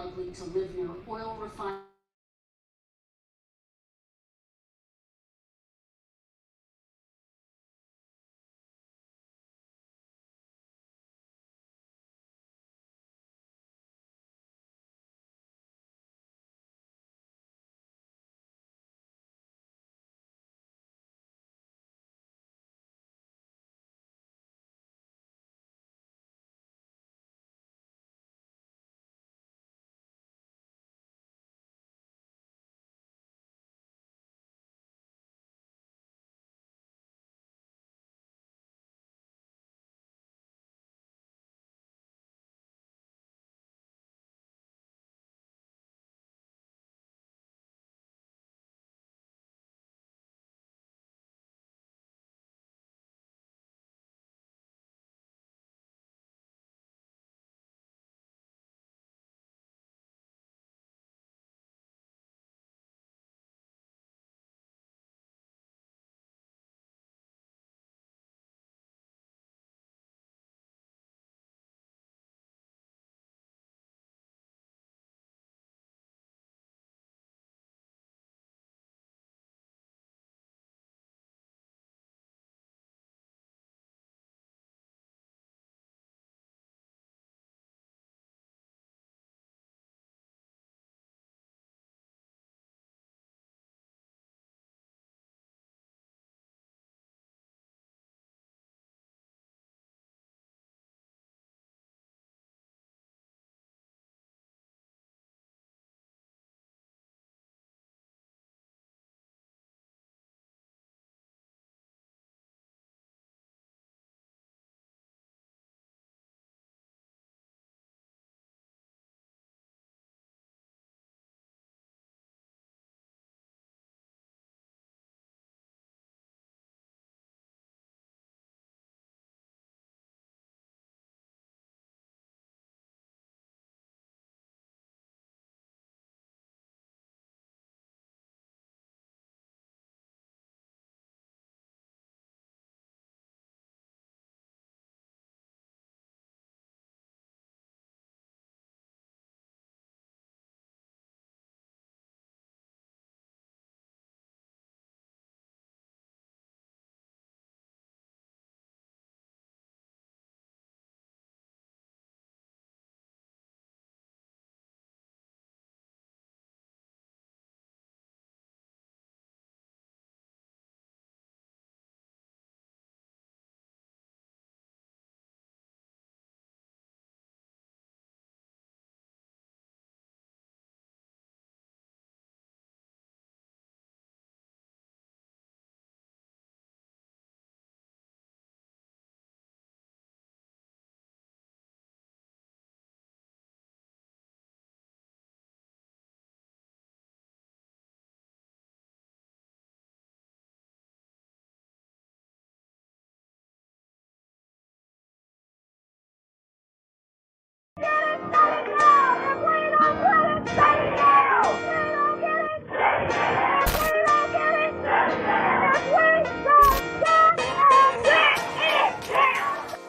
likely to live near oil refineries.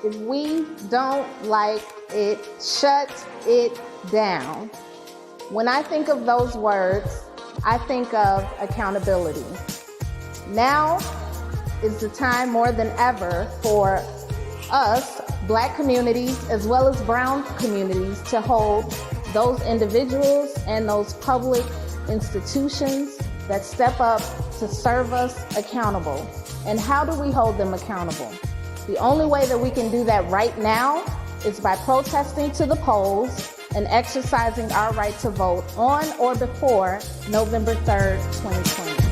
If we don't like it, shut it down. When I think of those words, I think of accountability. Now is the time more than ever for us, Black communities, as well as brown communities, to hold those individuals and those public institutions that step up to serve us accountable. And how do we hold them accountable? The only way that we can do that right now is by protesting to the polls and exercising our right to vote on or before November 3rd, 2020.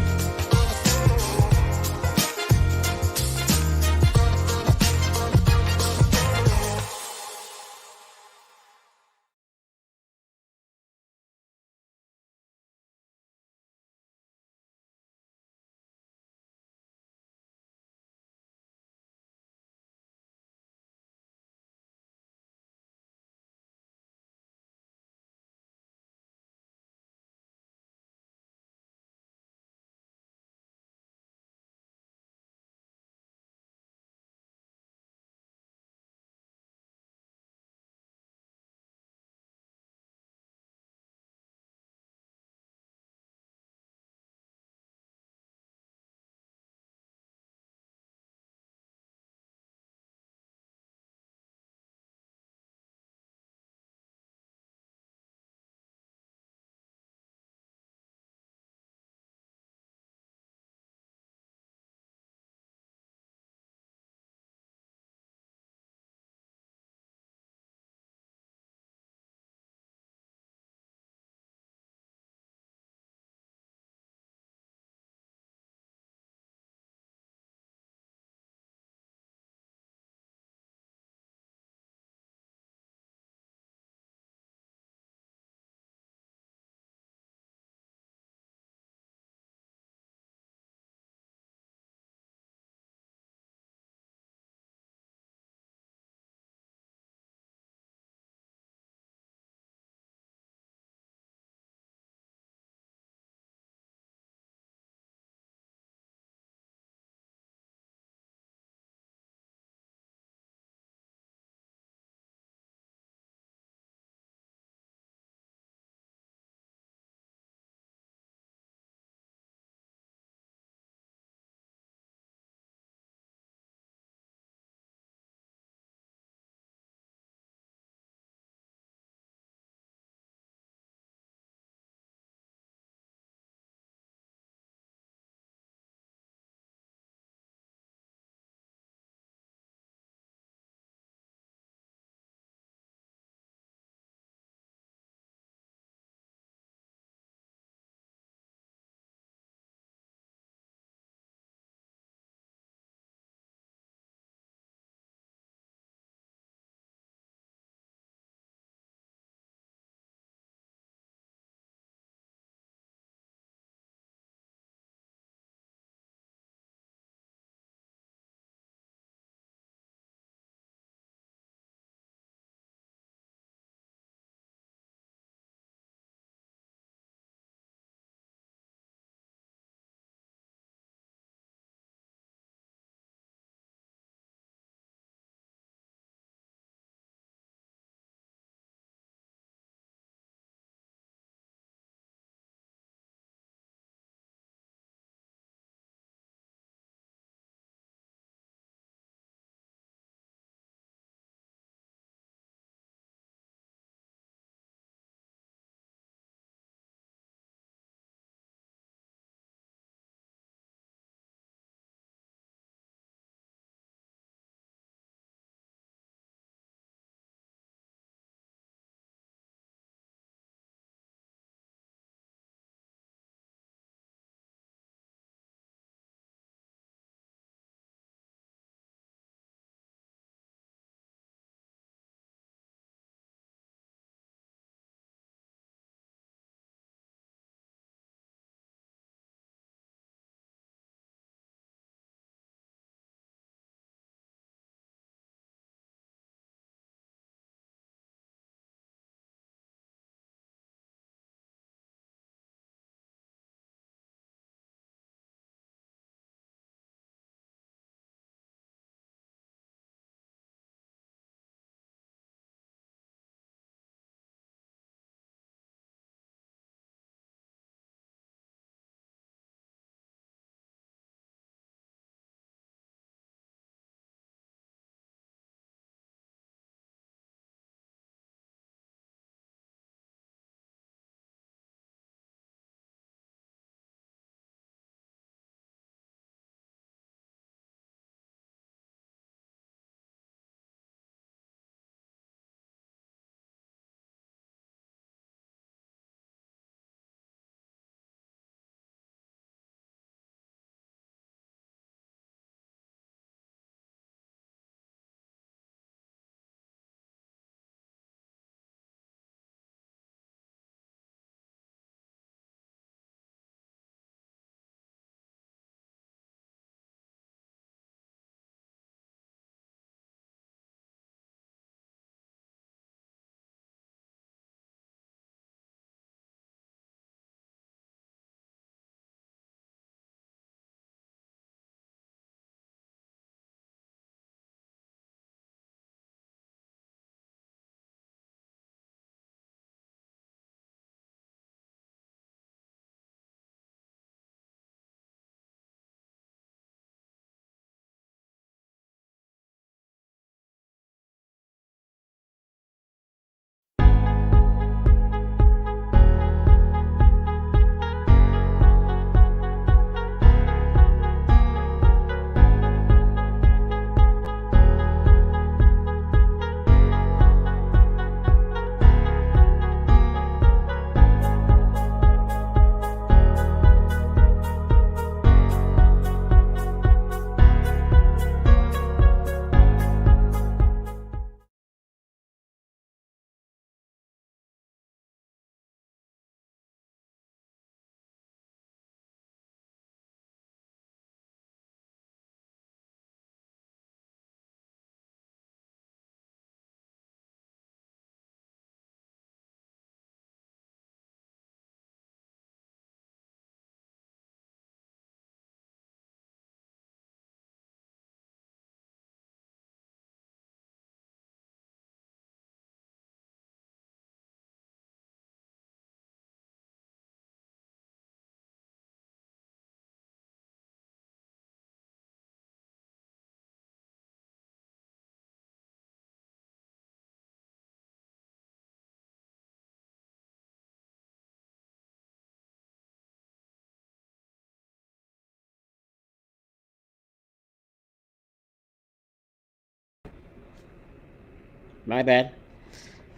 My bad.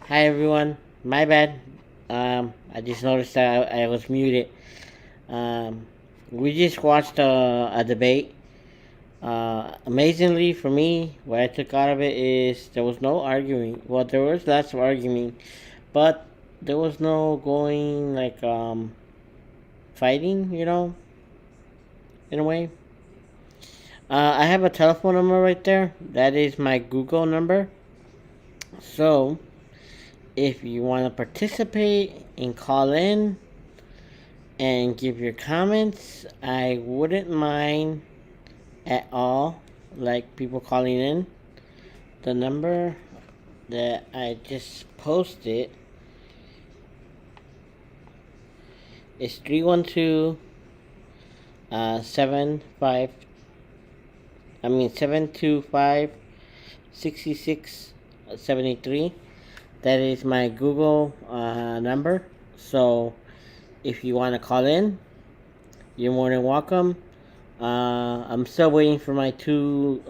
Hi everyone. My bad. I just noticed that I was muted. We just watched a debate. Amazingly for me, what I took out of it is there was no arguing. Well, there was lots of arguing, but there was no going like fighting. In a way. I have a telephone number right there. That is my Google number. So if you want to participate and call in and give your comments, I wouldn't mind at all, like people calling in. The number that I just posted is 312 75 725 6673. That is my Google number. So if you want to call in, you're more than welcome. I'm still waiting for my two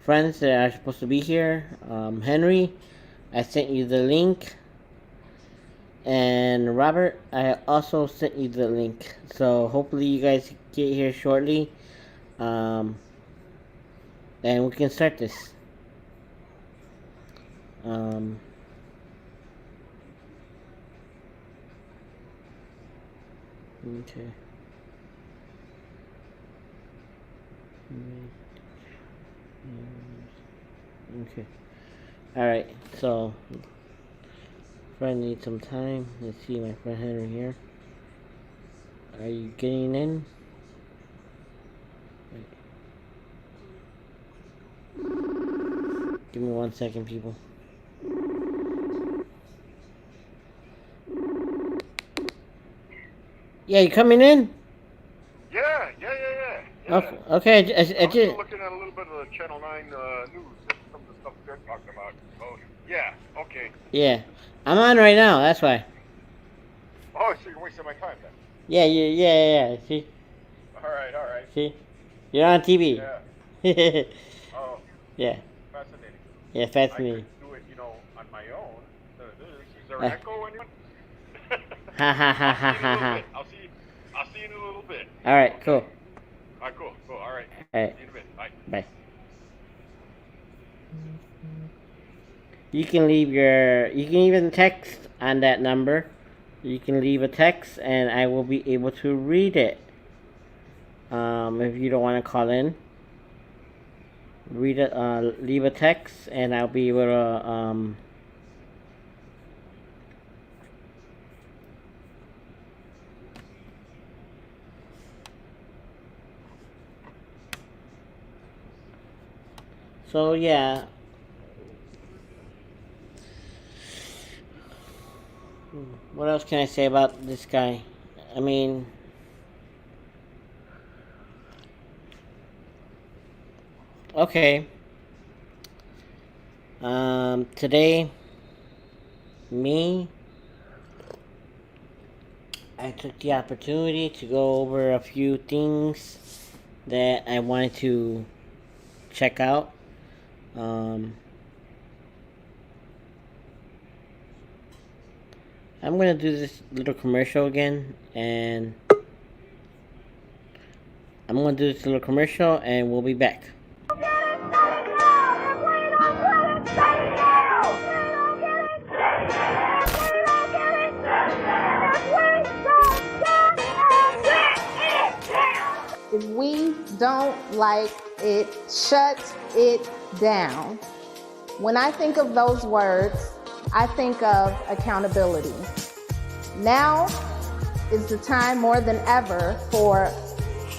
friends that are supposed to be here. Henry, I sent you the link. And Robert, I also sent you the link. So hopefully you guys get here shortly. And we can start this. Okay. Okay. Alright, so friend needs some time. Let's see my friend Henry here. Are you getting in? Give me 1 second, people. Yeah, you coming in? Yeah. Okay, okay. I I'm just still looking at a little bit of the Channel 9 news and some of the stuff they're talking about. Oh, yeah, okay. yeah. I'm on right now. That's why. Oh, so you're wasting my time then. Yeah. See, All right. see, you're on TV. Yeah. Oh, Yeah, fascinating. yeah, I fascinating. could do it, on my own. Is there an echo, anyone? Ha ha ha ha ha ha. I'll see you in a little bit. All right, cool. All right, cool. All right. All right, See you in a bit. Bye. bye. You can even text on that number. You can leave a text, and I will be able to read it. If you don't want to call in, leave a text, and I'll be able to So yeah. What else can I say about this guy? I mean, okay. Today, I took the opportunity to go over a few things that I wanted to check out. I'm gonna do this little commercial again, and we'll be back. If we don't like it, shut it down. When I think of those words, I think of accountability. Now is the time more than ever for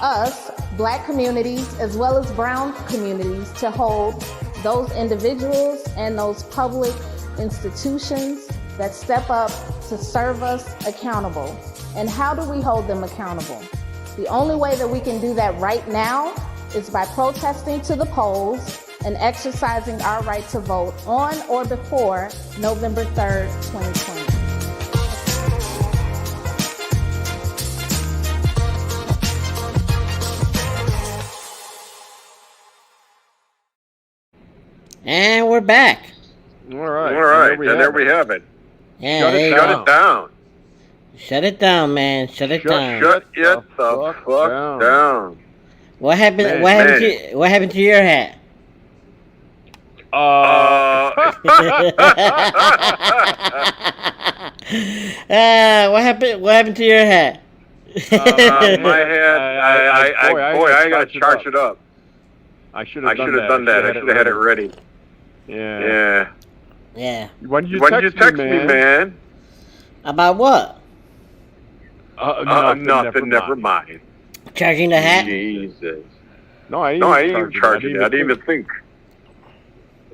us, Black communities, as well as brown communities, to hold those individuals and those public institutions that step up to serve us accountable. And how do we hold them accountable? The only way that we can do that right now is by protesting to the polls and exercising our right to vote on or before November 3rd, 2020. And we're back. All right. All right, and there we have it. Yeah, Shut it there you down. go. Shut it down. Shut it down, man. Shut it down. Shut it the fuck down. What happened? Man, what happened to? What happened to your hat? What happened? What happened to your hat? My head, I gotta charge it up. I should I should have done that. I should have had it ready. Yeah. Yeah. When did you When text, did you text me, man? About what? Nothing. Never mind. Charging the hat? Jesus. No, I No, I didn't ain't even charging it. I didn't even think.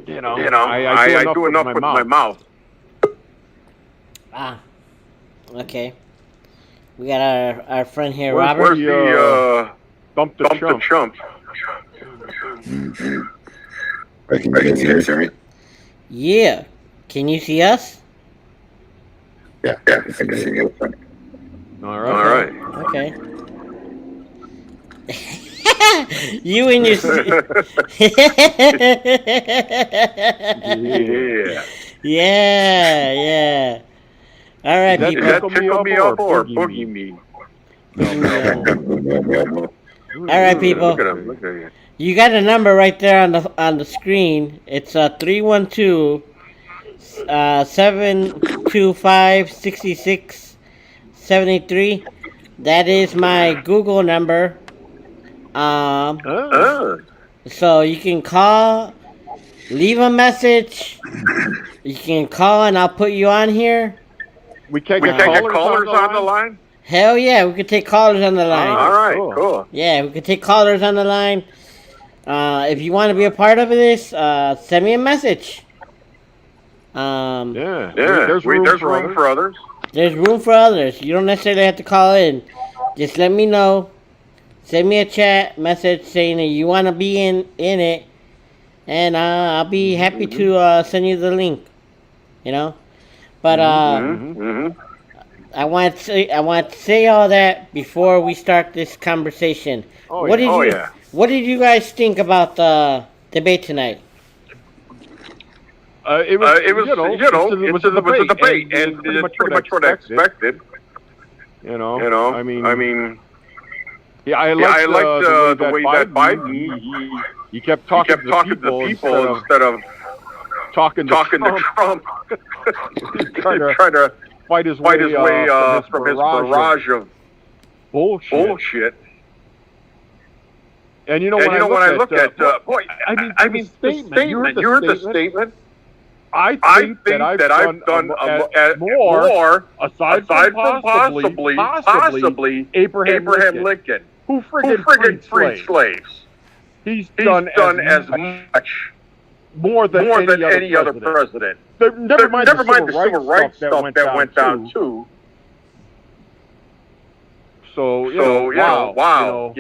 You know, I do enough with my mouth. Ah. Okay. We got our friend here, Where's Robert. Where's the Dump the chump. Can you guys hear me? Yeah. Can you see us? Yeah, I can see you. All All right. right. Okay. You and your. Yeah. Yeah. All right, Is people. Is that tickle me up or boogie me? All right, people. Look at him. Look at you. You got a number right there on the screen. It's 312 725 6673. That is my Google number. So you can call, leave a message. You can call and I'll put you on here. We can't We get can't get callers on the line? Hell yeah, we could take callers on the line. All right, cool. cool. Yeah, we could take callers on the line. If you want to be a part of this, send me a message. Yeah. There's room for others. There's room for others. You don't necessarily have to call in. Just let me know. Send me a chat message saying that you want to be in it, and I'll be happy to send you the link. You know, but I want to say all that before we start this conversation. Oh, What yeah. did you guys think about the debate tonight? It was a debate, and pretty much what I expected. You know, I mean, I liked the way that Biden he kept talking to the people instead of talking to Trump. trying to fight his way from his barrage of bullshit. And when I look at boy, I mean, the statement. You heard the statement. I think that I've done more aside from possibly Abraham Lincoln, who friggin' freed slaves. He's done as much more than any other president. Never mind the civil rights stuff that went down too. So wow.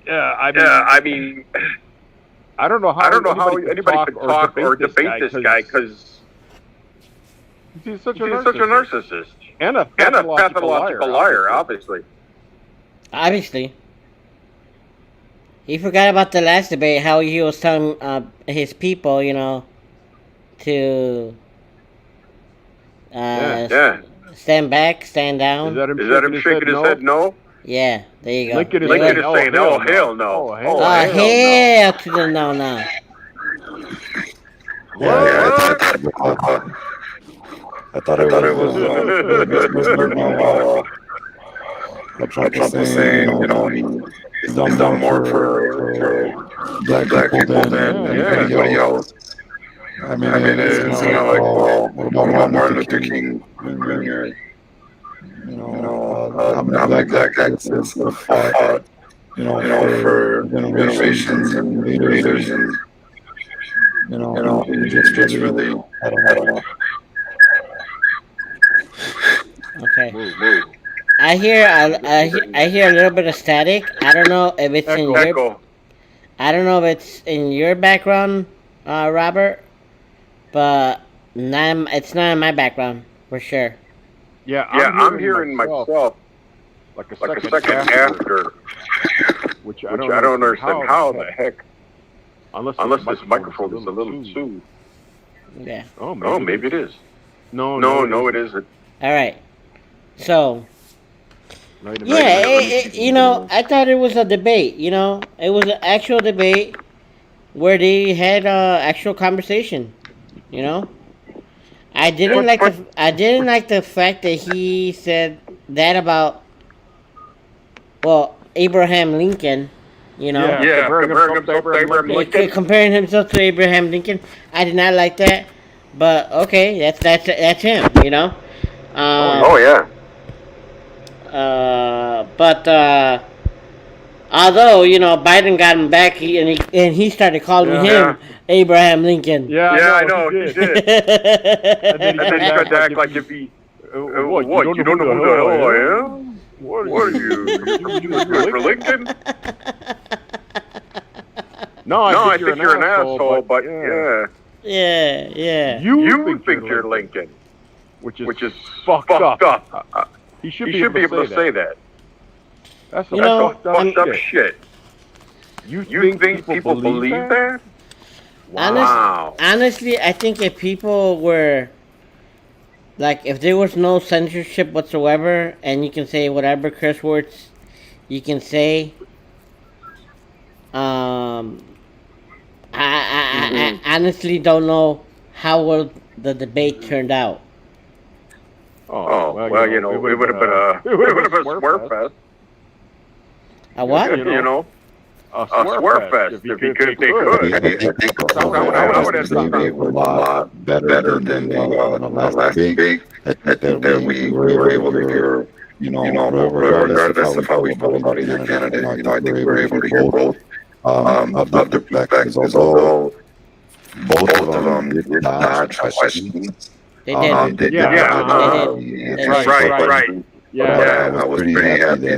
I mean. I don't know how anybody could talk or debate this guy because he's such a narcissist and a pathological liar, obviously. Obviously. He forgot about the last debate, how he was telling his people, to stand back, stand down. Is that him shaking his head no? Yeah, there you go. Lincoln is saying, oh, hell no. Hell to the no now. I thought it was Trump was saying, he's done more for black people than anybody else. I mean, it's like, well, Martin Luther King, I'm like that guy that's fought, for generations and leaders, and it's really, I don't know. Okay. I hear a little bit of static. I don't know if it's in your. I don't know if it's in your background, Robert, but it's not in my background for sure. Yeah, I'm hearing myself like a second after, which I don't understand how the heck Unless this microphone is a little too. Yeah. Oh, maybe it is. No, it isn't. All right. So, Right, yeah, you know, I thought it was a debate. You know, it was an actual debate where they had actual conversation. You know, I didn't like the fact that he said that about, well, Abraham Lincoln. You know, comparing himself to Abraham Lincoln. comparing himself to Abraham Lincoln. I did not like that, but okay, that's him. You know. Oh yeah. But although you know Biden got him back, he started calling him Abraham Lincoln. Yeah, I know he did. And then he tried to act like if he. What? You don't know who the hell I am? What are you? You for Lincoln? No, I think you're an asshole, but yeah. Yeah. You think you're Lincoln, which is fucked up. He should be able to say that. That's fucked up shit. You think people believe that? Wow. Honestly, I think if people were, like, if there was no censorship whatsoever, and you can say whatever curse words you can say, I honestly don't know how well the debate turned out. Oh, well, you know, it would have been a swear fest. A what? You know, a swear fest if they could. I would have said they were a lot better than the last debate. That we were able to hear, you know, regardless of how we felt about either candidate, you know, I think we were able to hear both of the perspectives, although both of them did dodge questions. They did. Right. Yeah, I was pretty happy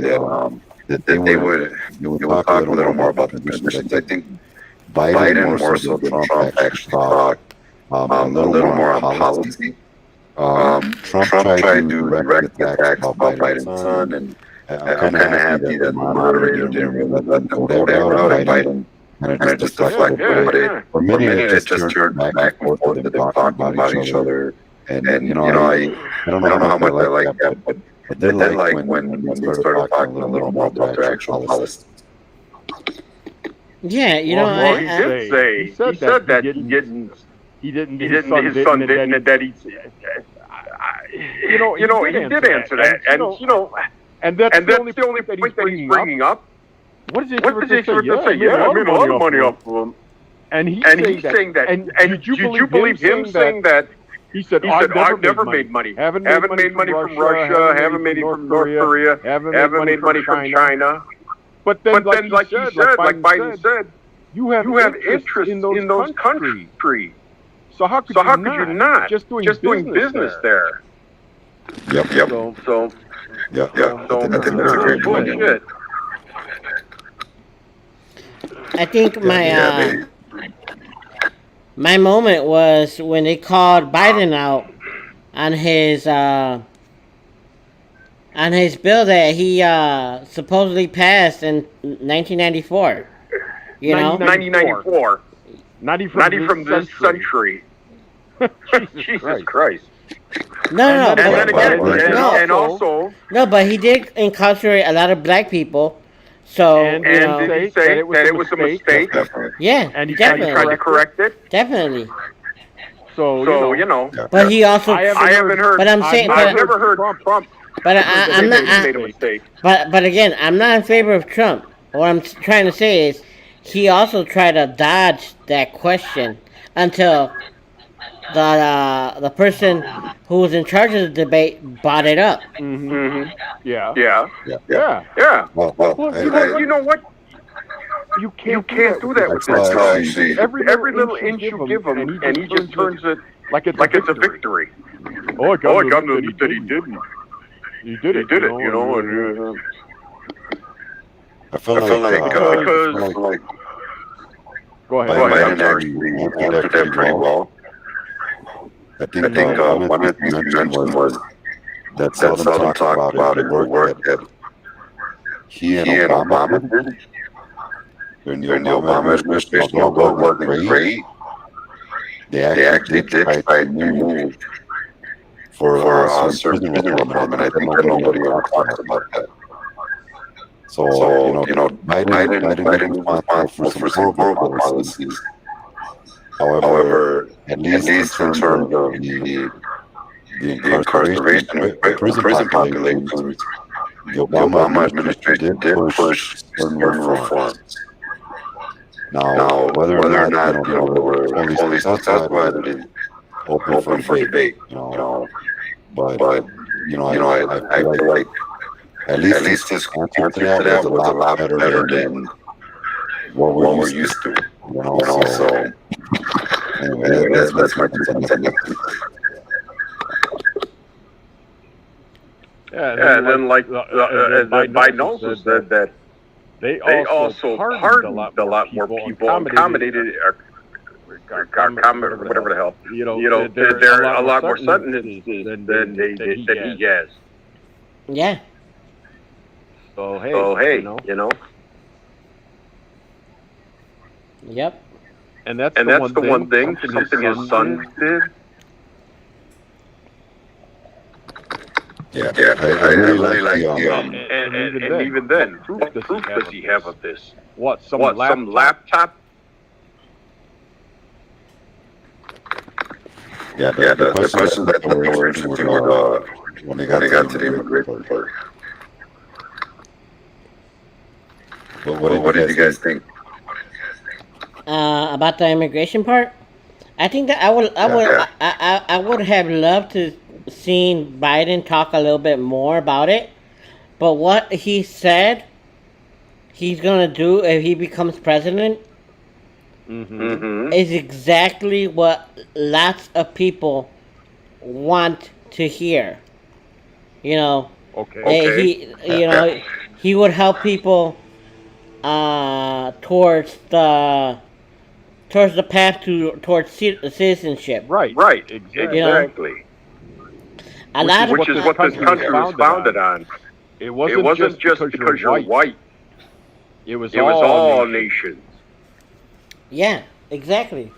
that they would talk a little more about the missions. I think Biden more so than Trump actually talked a little more on policy. Trump tried to direct attacks about Biden's son, and I'm kind of happy that the moderator didn't really let them go that route. Biden kind of just deflected it. For a minute, it just turned back and forth and talking about each other. And you know, I don't know how much I like that, but I did like when they started talking a little more about their actual policy. Yeah, you know, well, he said that he didn't. His son didn't. That he. You know, he did answer that, and you know, and that's the only point that he's bringing up. What is it? What does he say? Yeah, I made a lot of money off of him. And he's saying that. And did you believe him saying that? He said, I've never made money. Haven't made money from Russia. Haven't made money from North Korea. Haven't made money from China. But then, like you said, like Biden said, you have interest in those countries. So how could you not? Just doing business there. Yep. So I think that's a great point. Bullshit. I think my moment was when they called Biden out on his bill that he supposedly passed in 1994. You know, 1994. Not even from this century. Jesus Christ. No, but he did incarcerate a lot of black people. So, and did he say that it was a mistake? Yeah, and he tried to correct it? Definitely. So you know. But he also. I haven't heard. But I'm saying. I've never heard Trump. But I'm not. Made a mistake. But again, I'm not in favor of Trump. What I'm trying to say is, he also tried to dodge that question until the person who was in charge of the debate brought it up. Mm-hmm. Yeah. Well, you know what? You can't do that with this guy. Every little inch you give him, and he just turns it like it's a victory. Oh, I got news that he didn't. He did it, you know. And, I feel like because go ahead. Biden actually answered that pretty well. I think one of the things you mentioned was that Seldom talked about the work that he and Obama did. during the Obama administration, although it wasn't great, they actually did try to move for certain prison reform, and I think that nobody ever talks about that. So, Biden is responsible for some horrible policies. However, at least in terms of the incarceration of prison populations, the Obama administration did push certain reforms. Now, whether or not they were fully successful at it is open for debate. But I feel like at least his answer to that was a lot better than what we're used to. So anyway, that's my opinion. Yeah, and then like Biden also said that they also pardoned a lot more people, accommodated whatever the hell. There are a lot more sentences than he has. Yeah. So hey, Yep. And that's the one thing. Something his son did. Yeah, I really like the and even then, what proof does he have of this? What, some laptop? Yeah, the question that they were interesting were when they got to the immigration part. What did you guys think? About the immigration part, I think that I would have loved to seen Biden talk a little bit more about it, but what he said he's gonna do if he becomes president is exactly what lots of people want to hear. Okay. He would help people towards the path towards citizenship. Right. Exactly. Which is what this country was founded on. It wasn't just because you're white. It was all nations. Yeah, exactly.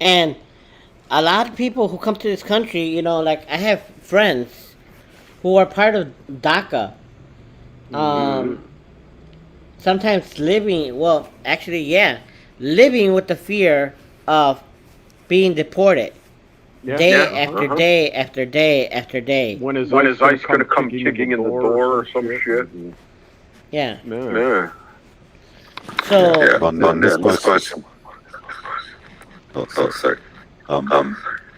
And a lot of people who come to this country, like I have friends who are part of DACA. Sometimes living with the fear of being deported. Day after day after day after day. When is ICE going to come kicking in the door or some shit? Yeah. So on this question. Oh, sorry. I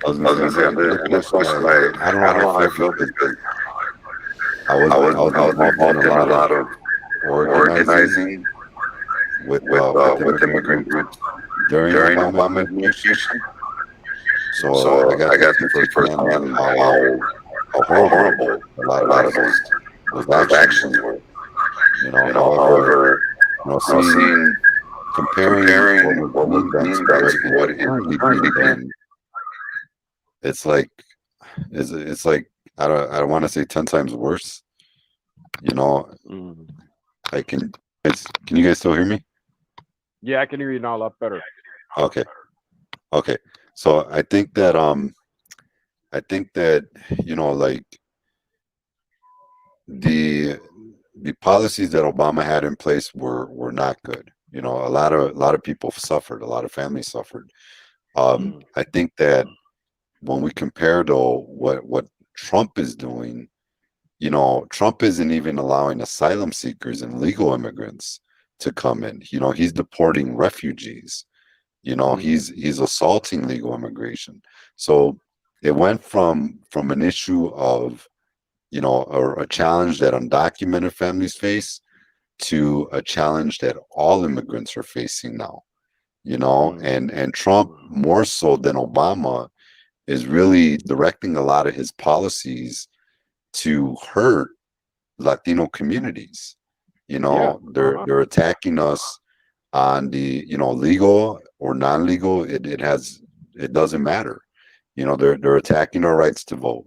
was going to say on this question, I don't know how I feel because I was involved in a lot of organizing with immigrant groups during Obama administration. So I got to see firsthand how horrible a lot of those actions were. However, seeing comparing what was done back to what is currently done, it's like I don't want to say 10 times worse. I can you guys still hear me? Yeah, I can hear you now a lot better. Okay. So I think that like the policies that Obama had in place were not good. A lot of people suffered, a lot of families suffered. I think that when we compare though what Trump is doing, Trump isn't even allowing asylum seekers and legal immigrants to come in. He's deporting refugees. He's assaulting legal immigration. So it went from an issue of, a challenge that undocumented families face to a challenge that all immigrants are facing now. And Trump, more so than Obama, is really directing a lot of his policies to hurt Latino communities. They're attacking us on the legal or non-legal. It doesn't matter. They're attacking our rights to vote.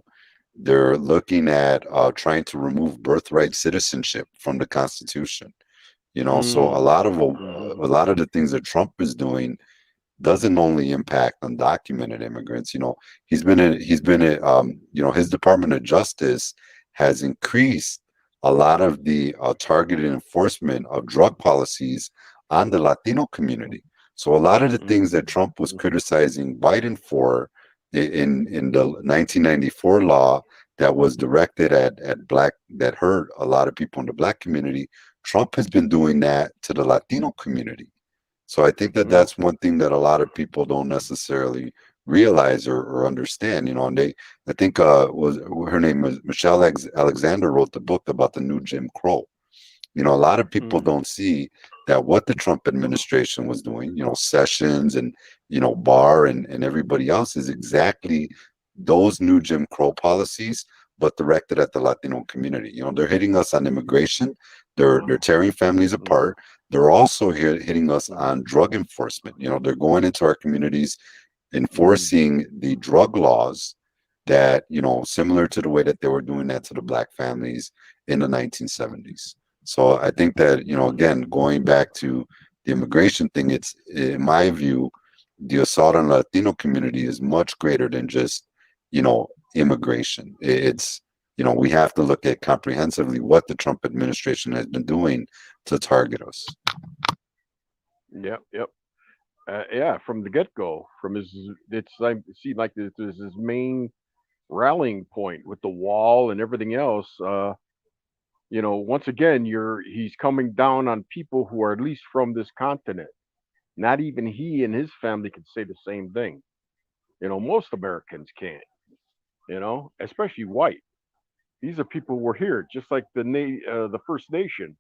They're looking at trying to remove birthright citizenship from the Constitution. So a lot of a lot of the things that Trump is doing doesn't only impact undocumented immigrants. His Department of Justice has increased a lot of the targeted enforcement of drug policies on the Latino community. So a lot of the things that Trump was criticizing Biden for in the 1994 law that was directed at black, that hurt a lot of people in the black community, Trump has been doing that to the Latino community. So I think that that's one thing that a lot of people don't necessarily realize or understand. And I think was her name was Michelle Alexander wrote the book about the new Jim Crow. A lot of people don't see that what the Trump administration was doing, Sessions and Barr and everybody else, is exactly those new Jim Crow policies, but directed at the Latino community. They're hitting us on immigration. They're tearing families apart. They're also hitting us on drug enforcement. They're going into our communities, enforcing the drug laws that, similar to the way that they were doing that to the black families in the 1970s. So I think that, again, going back to the immigration thing, it's, in my view, the assault on the Latino community is much greater than just, immigration. It's, we have to look at comprehensively what the Trump administration has been doing to target us. Yep. Yeah, from the get-go, it seemed like this is his main rallying point with the wall and everything else. Once again, he's coming down on people who are at least from this continent. Not even he and his family can say the same thing. Most Americans can't. Especially white. These are people who were here, just like the First Nation.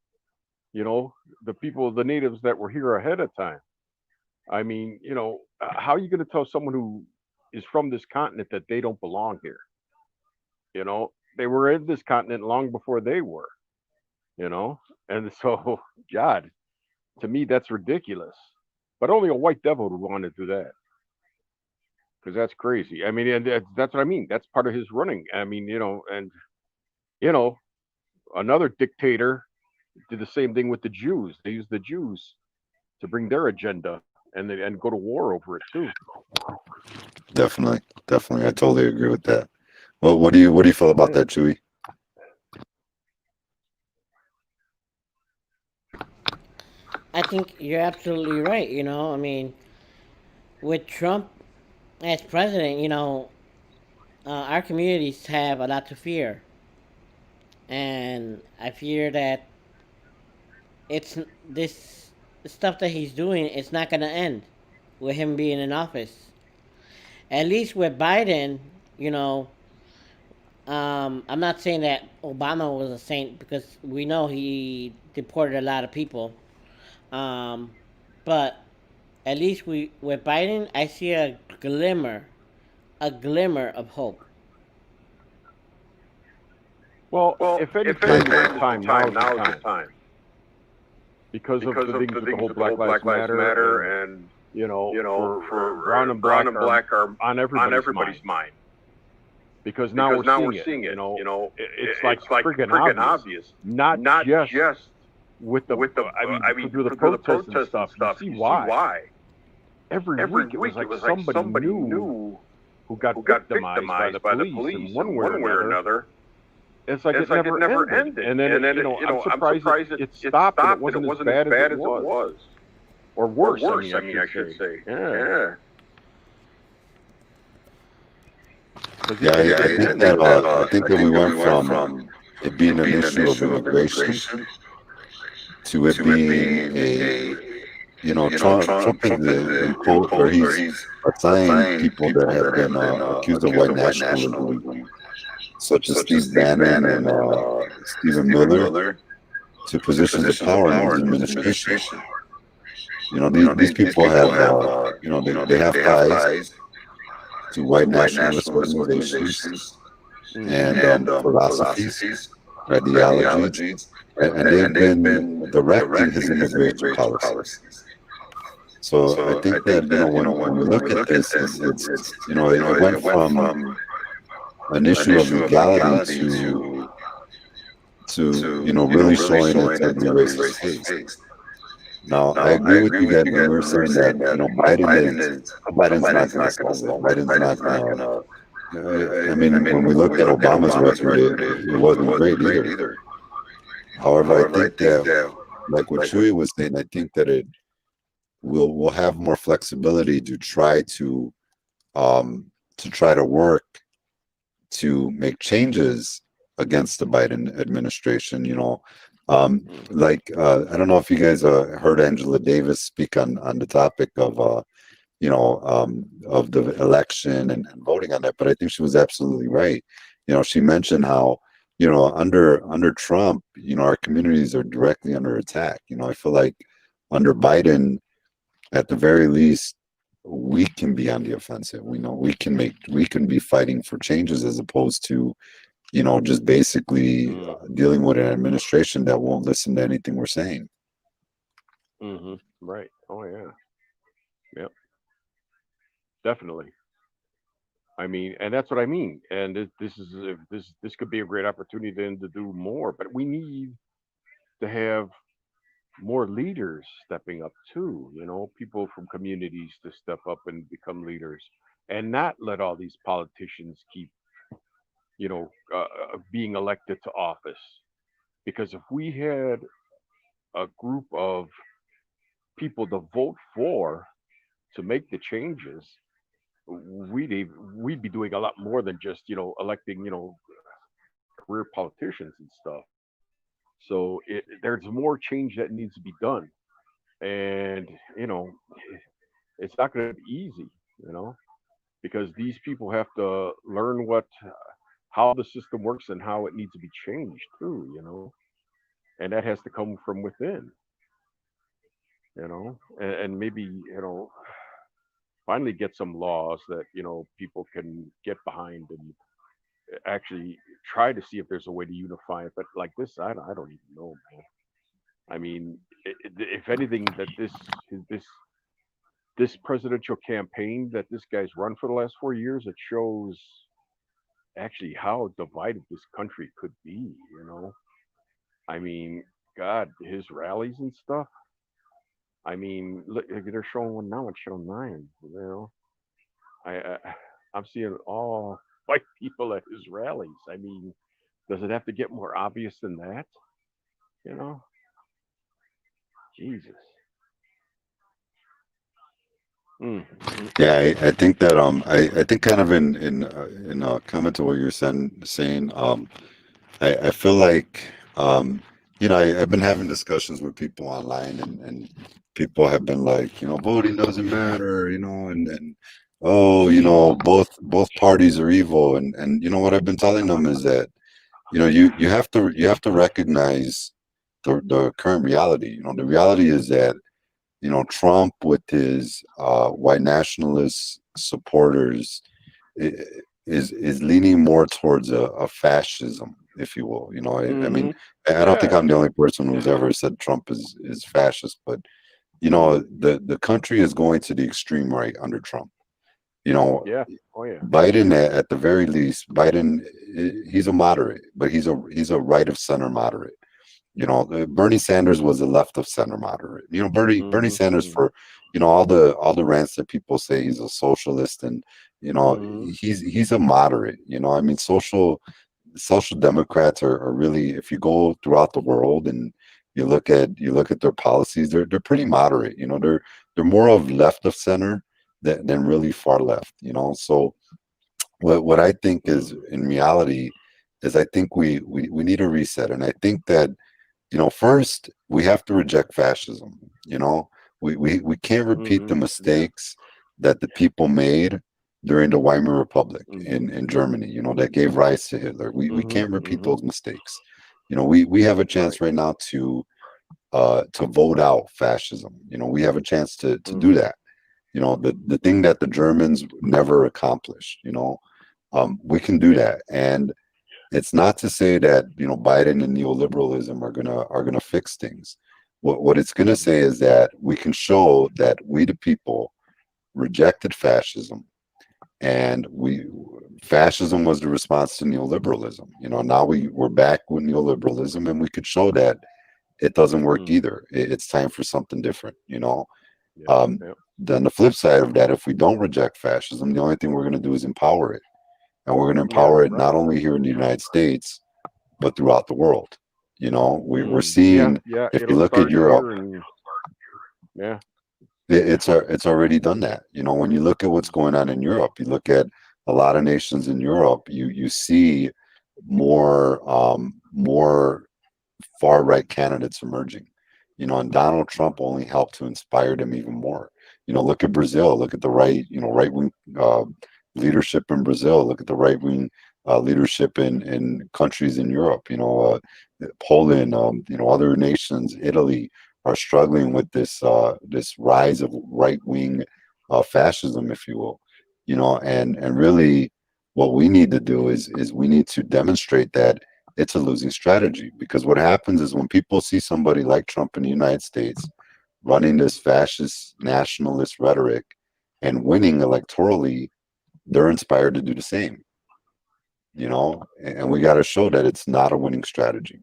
The people, the natives that were here ahead of time. I mean, how are you going to tell someone who is from this continent that they don't belong here? They were in this continent long before they were. And so, God, to me, that's ridiculous. But only a white devil would want to do that, because that's crazy. I mean, and that's what I mean. That's part of his running. I mean, another dictator did the same thing with the Jews. They used the Jews to bring their agenda and go to war over it too. Definitely. I totally agree with that. Well, what do you feel about that, Chewy? I think you're absolutely right. I mean, with Trump as president, our communities have a lot to fear. And I fear that it's this stuff that he's doing, it's not going to end with him being in office. At least with Biden, I'm not saying that Obama was a saint, because we know he deported a lot of people. But at least with Biden, I see a glimmer of hope. Well, if anything, now is the time. Because of the things with the whole Black Lives Matter and for brown and black are on everybody's mind. Because now we're seeing it. It's like friggin' obvious. Not just with the through the protests and stuff. You see why? Every week it was like somebody new who got victimized by the police in one way or another. It's like it never ended. And then I'm surprised it stopped and it wasn't as bad as it was. Or worse, I should say. Yeah. I think that we went from it being an issue of immigration to it being Trump is in quote, or he's assigned people that have been accused of white nationalism, such as Steve Bannon and Stephen Miller, to positions of power in his administration. These people have, they have ties to white nationalist organizations and philosophies, ideologies, and they've been directing his immigration policies. So I think that when we look at this, it went from an issue of legality to really showing its ugly racist face. Now, I agree with you guys when we were saying that, Biden's not going to solve it. Biden's not going to, I mean, when we look at Obama's record, it wasn't great either. However, I think that, like what Chewy was saying, I think that we'll have more flexibility to try to work to make changes against the Biden administration. I don't know if you guys heard Angela Davis speak on the topic of of the election and voting on that, but I think she was absolutely right. She mentioned how under Trump, our communities are directly under attack. I feel like under Biden, at the very least, we can be on the offensive. We know we can be fighting for changes as opposed to just basically dealing with an administration that won't listen to anything we're saying. Right. Oh yeah. Yep. Definitely. I mean, and that's what I mean. And this could be a great opportunity then to do more, but we need to have more leaders stepping up too. People from communities to step up and become leaders, and not let all these politicians keep being elected to office. Because if we had a group of people to vote for to make the changes, we'd be doing a lot more than just electing career politicians and stuff. So there's more change that needs to be done, and it's not going to be easy, because these people have to learn how the system works and how it needs to be changed too, and that has to come from within, and maybe finally get some laws that people can get behind and actually try to see if there's a way to unify it. But like this, I don't even know, man. I mean, if anything, that this presidential campaign that this guy's run for the last 4 years, it shows actually how divided this country could be. I mean, God, his rallies and stuff. I mean, look, they're showing one now on Channel 9. I'm seeing all white people at his rallies. I mean, does it have to get more obvious than that? Jesus. Yeah, I think that I think kind of in comment to what you're saying, I feel like I've been having discussions with people online, and people have been like, voting doesn't matter, and oh, both parties are evil, and what I've been telling them is that you have to recognize the current reality. The reality is that Trump with his white nationalist supporters is leaning more towards a fascism, if you will. I mean, I don't think I'm the only person who's ever said Trump is fascist, but the country is going to the extreme right under Trump. Yeah. Oh yeah. Biden, at the very least, he's a moderate, but he's a right of center moderate. Bernie Sanders was a left of center moderate. Bernie Sanders, for all the rants that people say he's a socialist, and he's a moderate. I mean, social democrats are really, if you go throughout the world and you look at their policies, they're pretty moderate. They're more of left of center than really far left. So what I think is, in reality, is I think we need a reset, and I think that first we have to reject fascism. We can't repeat the mistakes that the people made during the Weimar Republic in Germany, that gave rise to Hitler. We can't repeat those mistakes. We have a chance right now to vote out fascism. We have a chance to do that. The thing that the Germans never accomplished. We can do that, and it's not to say that Biden and neoliberalism are gonna fix things. What it's gonna say is that we can show that we, the people, rejected fascism, and fascism was the response to neoliberalism. Now we're back with neoliberalism, and we could show that it doesn't work either. It's time for something different, you know. Yeah, Um, Then the flip side of that, if we don't reject fascism, the only thing we're going to do is empower it, and we're going to empower it not only here in the United States, but throughout the world. You know, we're seeing, if you look at Europe, it's already done that. You know, when you look at what's going on in Europe, you look at a lot of nations in Europe, you see more far right candidates emerging. You know, and Donald Trump only helped to inspire them even more. You know, look at Brazil. Look at the right wing leadership in Brazil. Look at the right wing leadership in countries in Europe. You know, Poland. You know, other nations, Italy, are struggling with this rise of right wing fascism, if you will. You know, and really, what we need to do is we need to demonstrate that it's a losing strategy, because what happens is when people see somebody like Trump in the United States running this fascist nationalist rhetoric and winning electorally, they're inspired to do the same. You know, and we got to show that it's not a winning strategy.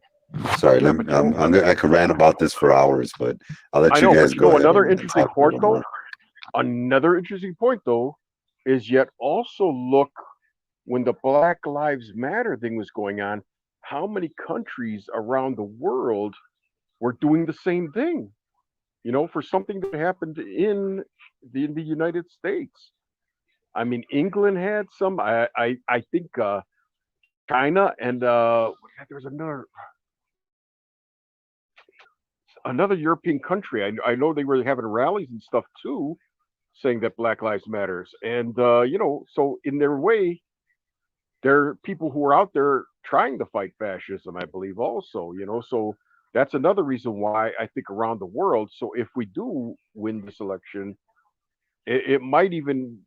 Sorry, I could rant about this for hours, but I'll let you guys go. Another interesting point, though. Another interesting point, though, is yet also look when the Black Lives Matter thing was going on, how many countries around the world were doing the same thing, you know, for something that happened in the United States. I mean, England had some. I think China and there's another European country. I know they were having rallies and stuff too, saying that Black Lives Matters. And you know, so in their way, there are people who are out there trying to fight fascism, I believe, also, you know. So that's another reason why I think around the world. So if we do win this election, it might even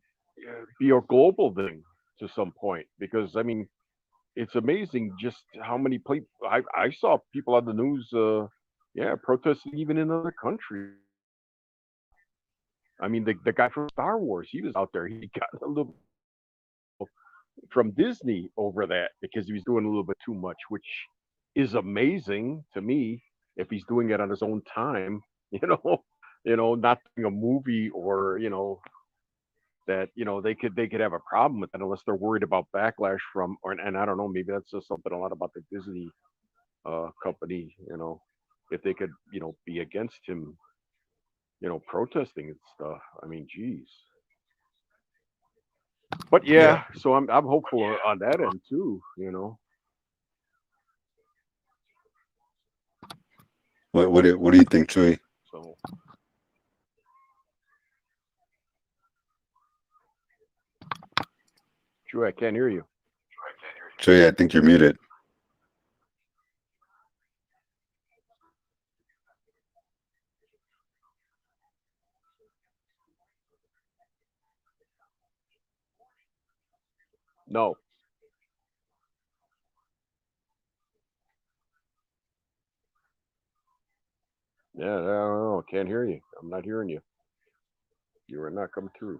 be a global thing to some point, because I mean, it's amazing just how many people I saw people on the news, protesting even in other countries. I mean, the guy from Star Wars, he was out there. He got a little from Disney over that because he was doing a little bit too much, which is amazing to me if he's doing it on his own time, not doing a movie, or that they could have a problem with it unless they're worried about backlash from, and I don't know, maybe that's just something a lot about the Disney company, if they could be against him protesting and stuff. I mean, geez. But yeah, so I'm hopeful on that end too, What do you think, Chewy? So Chewy, I can't hear you. Chewy, I think you're muted. No. Yeah, I don't know. Can't hear you. I'm not hearing you. You are not coming through.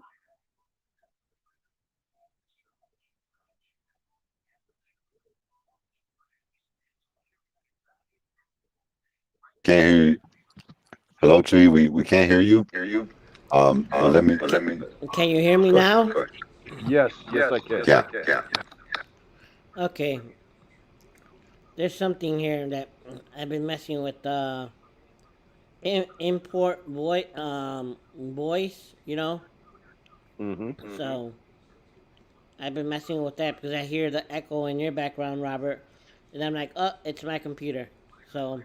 Can't hear you. Hello, Chewy. We can't hear you. Let me. Can you hear me now? Yes, I can. Yeah. Okay. There's something here that I've been messing with. Import voice, Mm-hmm. So I've been messing with that because I hear the echo in your background, Robert, and I'm like, oh, it's my computer. So,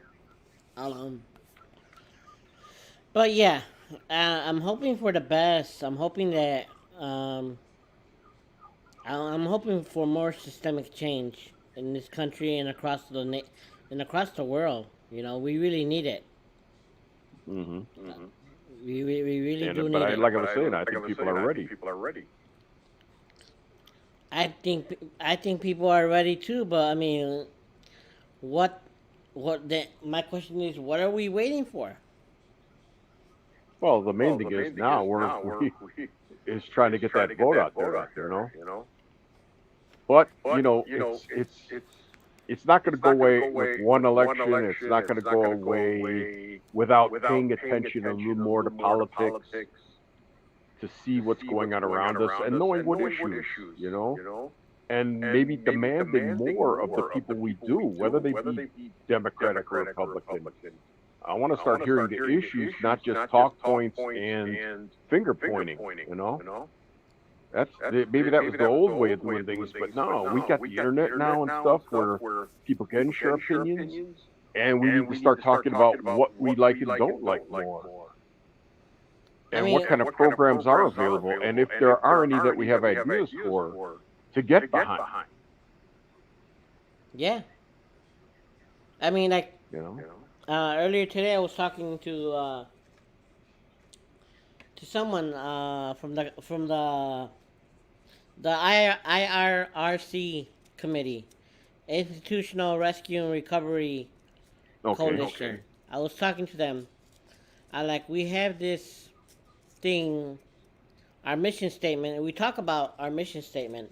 but yeah, I'm hoping for the best. I'm hoping that I'm hoping for more systemic change in this country and across the world. We really need it. Mm-hmm. We really do need but it. like I was saying, I think people are ready. I think people are ready too, but I mean, what my question is, what are we waiting for? Well, the main thing is now we is trying to get that vote out there, But it's it's not going to go away with one election. It's not going to go away without paying attention a little more to politics, to see what's going on around us and knowing what issues, you know, and maybe demanding more of the people we do, whether they be Democratic or Republican. I want to start hearing the issues, not just talk points and finger pointing, you know. That's maybe that was the old way of doing things, but no, we got the internet now and stuff where people can share opinions, and we need to start talking about what we like and don't like more. And what kind of programs are available, and if there are any that we have ideas for to get behind. Yeah. I mean, like, You know? earlier today I was talking to someone from the IRRC committee, Institutional Rescue and Recovery Coalition. Okay. I was talking to them. We have this thing, our mission statement, and we talk about our mission statement,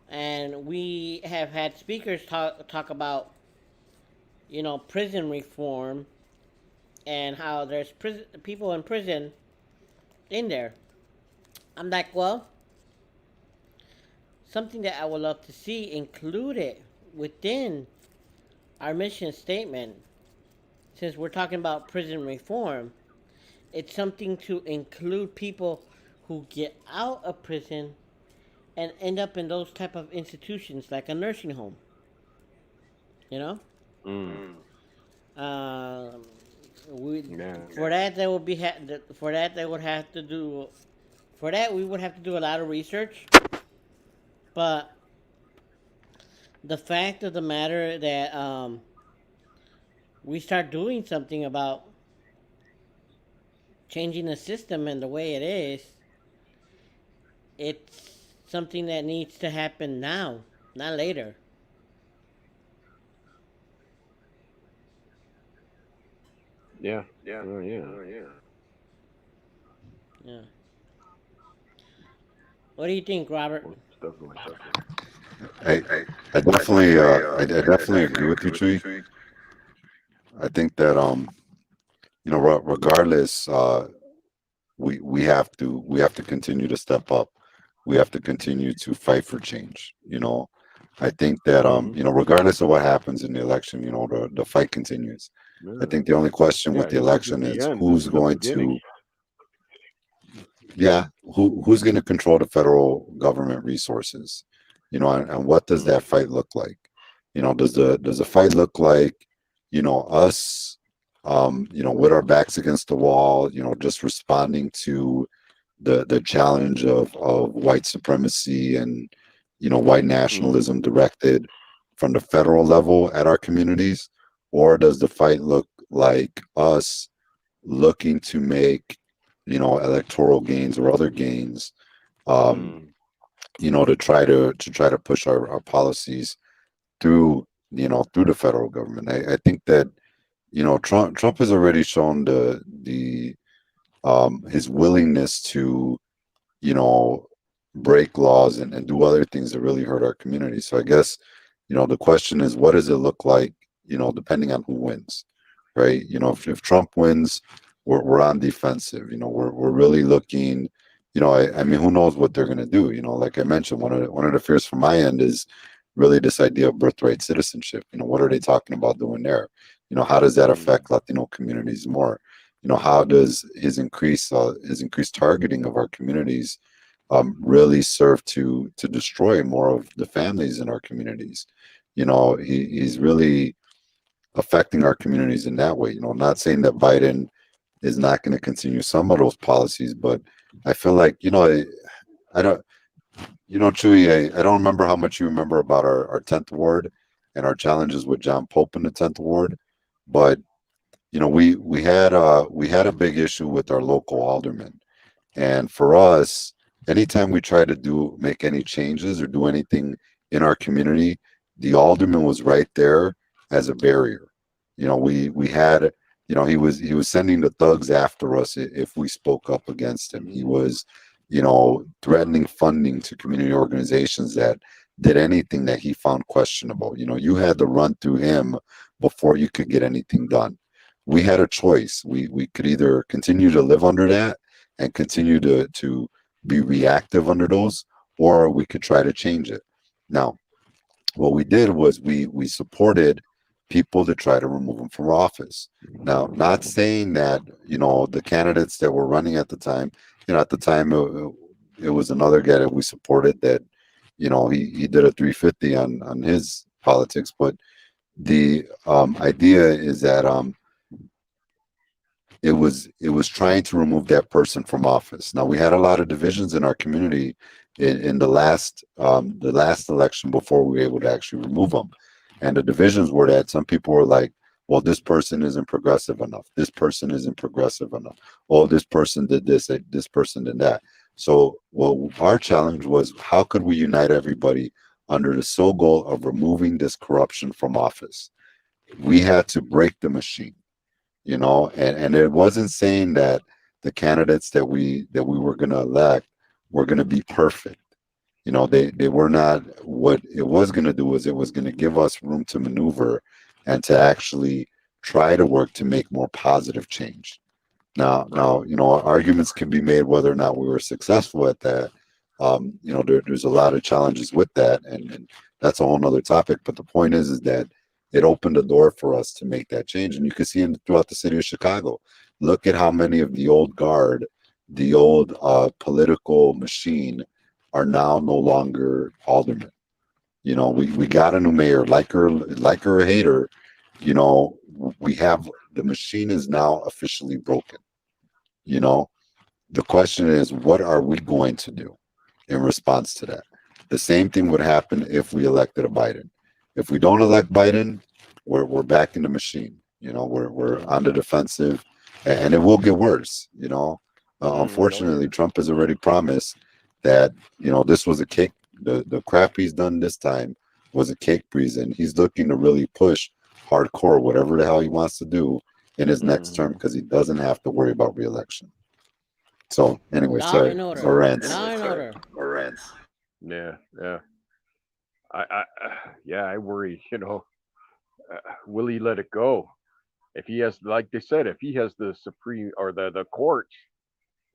and we have had speakers talk about, prison reform, and how there's people in prison in there. I'm like, well, something that I would love to see included within our mission statement, since we're talking about prison reform, it's something to include people who get out of prison and end up in those type of institutions, like a nursing home. You know? For that they would be for that they would have to do for that we would have to do a lot of research. But the fact of the matter that we start doing something about changing the system and the way it is, it's something that needs to happen now, not later. Yeah. Yeah. What do you think, Robert? I definitely agree with you, Tree. I think that regardless, we have to continue to step up. We have to continue to fight for change. I think that regardless of what happens in the election, the fight continues. I think the only question with the election is who's going to who's going to control the federal government resources, and what does that fight look like? Does the fight look like, us, with our backs against the wall, just responding to the challenge of white supremacy and, white nationalism directed from the federal level at our communities? Or does the fight look like us looking to make, electoral gains or other gains, to try to push our policies through the federal government? I think that Trump has already shown the his willingness to break laws and do other things that really hurt our community. So I guess the question is, what does it look like, depending on who wins, right? If Trump wins, we're on defensive. We're really looking. I mean, who knows what they're going to do? Like I mentioned, one of the fears from my end is really this idea of birthright citizenship. What are they talking about doing there? How does that affect Latino communities more? How does his increased targeting of our communities really serve to destroy more of the families in our communities? He's really affecting our communities in that way. Not saying that Biden is not going to continue some of those policies, but I feel like, I don't, Chewy, I don't remember how much you remember about our 10th ward and our challenges with John Pope in the 10th ward, but we had a big issue with our local aldermen, and for us, anytime we try to make any changes or do anything in our community, the alderman was right there as a barrier. We had, he was sending the thugs after us if we spoke up against him. He was, threatening funding to community organizations that did anything that he found questionable. You know, you had to run through him before you could get anything done. We had a choice. We could either continue to live under that and continue to be reactive under those, or we could try to change it. Now, what we did was we supported people to try to remove him from office. Now, not saying that, you know, the candidates that were running at the time, you know, at the time it was another guy that we supported that, you know, he did a 350 on his politics, but the idea is that it was trying to remove that person from office. Now we had a lot of divisions in our community in the last election before we were able to actually remove them, and the divisions were that some people were like, well, this person isn't progressive enough, this person isn't progressive enough, oh, this person did this person did that. So well, our challenge was, how could we unite everybody under the sole goal of removing this corruption from office? We had to break the machine, you know, and it wasn't saying that the candidates that we were going to elect were going to be perfect. You know, they were not. What it was going to do was it was going to give us room to maneuver and to actually try to work to make more positive change. Now, you know, arguments can be made whether or not we were successful at that. You know, there's a lot of challenges with that, and that's a whole nother topic. But the point is that it opened a door for us to make that change, and you can see it throughout the city of Chicago. Look at how many of the old guard, the old political machine, are now no longer aldermen. You know, we got a new mayor, like her or hate her. You know, we have, the machine is now officially broken. You know, the question is, what are we going to do in response to that? The same thing would happen if we elected a Biden. If we don't elect Biden, we're back in the machine. You know, we're on the defensive, and it will get worse. You know, unfortunately, Trump has already promised that, you know, this was a cake. The crap he's done this time was a cake breeze, and he's looking to really push hardcore whatever the hell he wants to do in his next term, because he doesn't have to worry about reelection. So anyway, Law sorry, and order. no rants. Law and order. No rants. Yeah, yeah. Yeah, I worry. You know, will he let it go? If he has, like they said, if he has the Supreme or the court,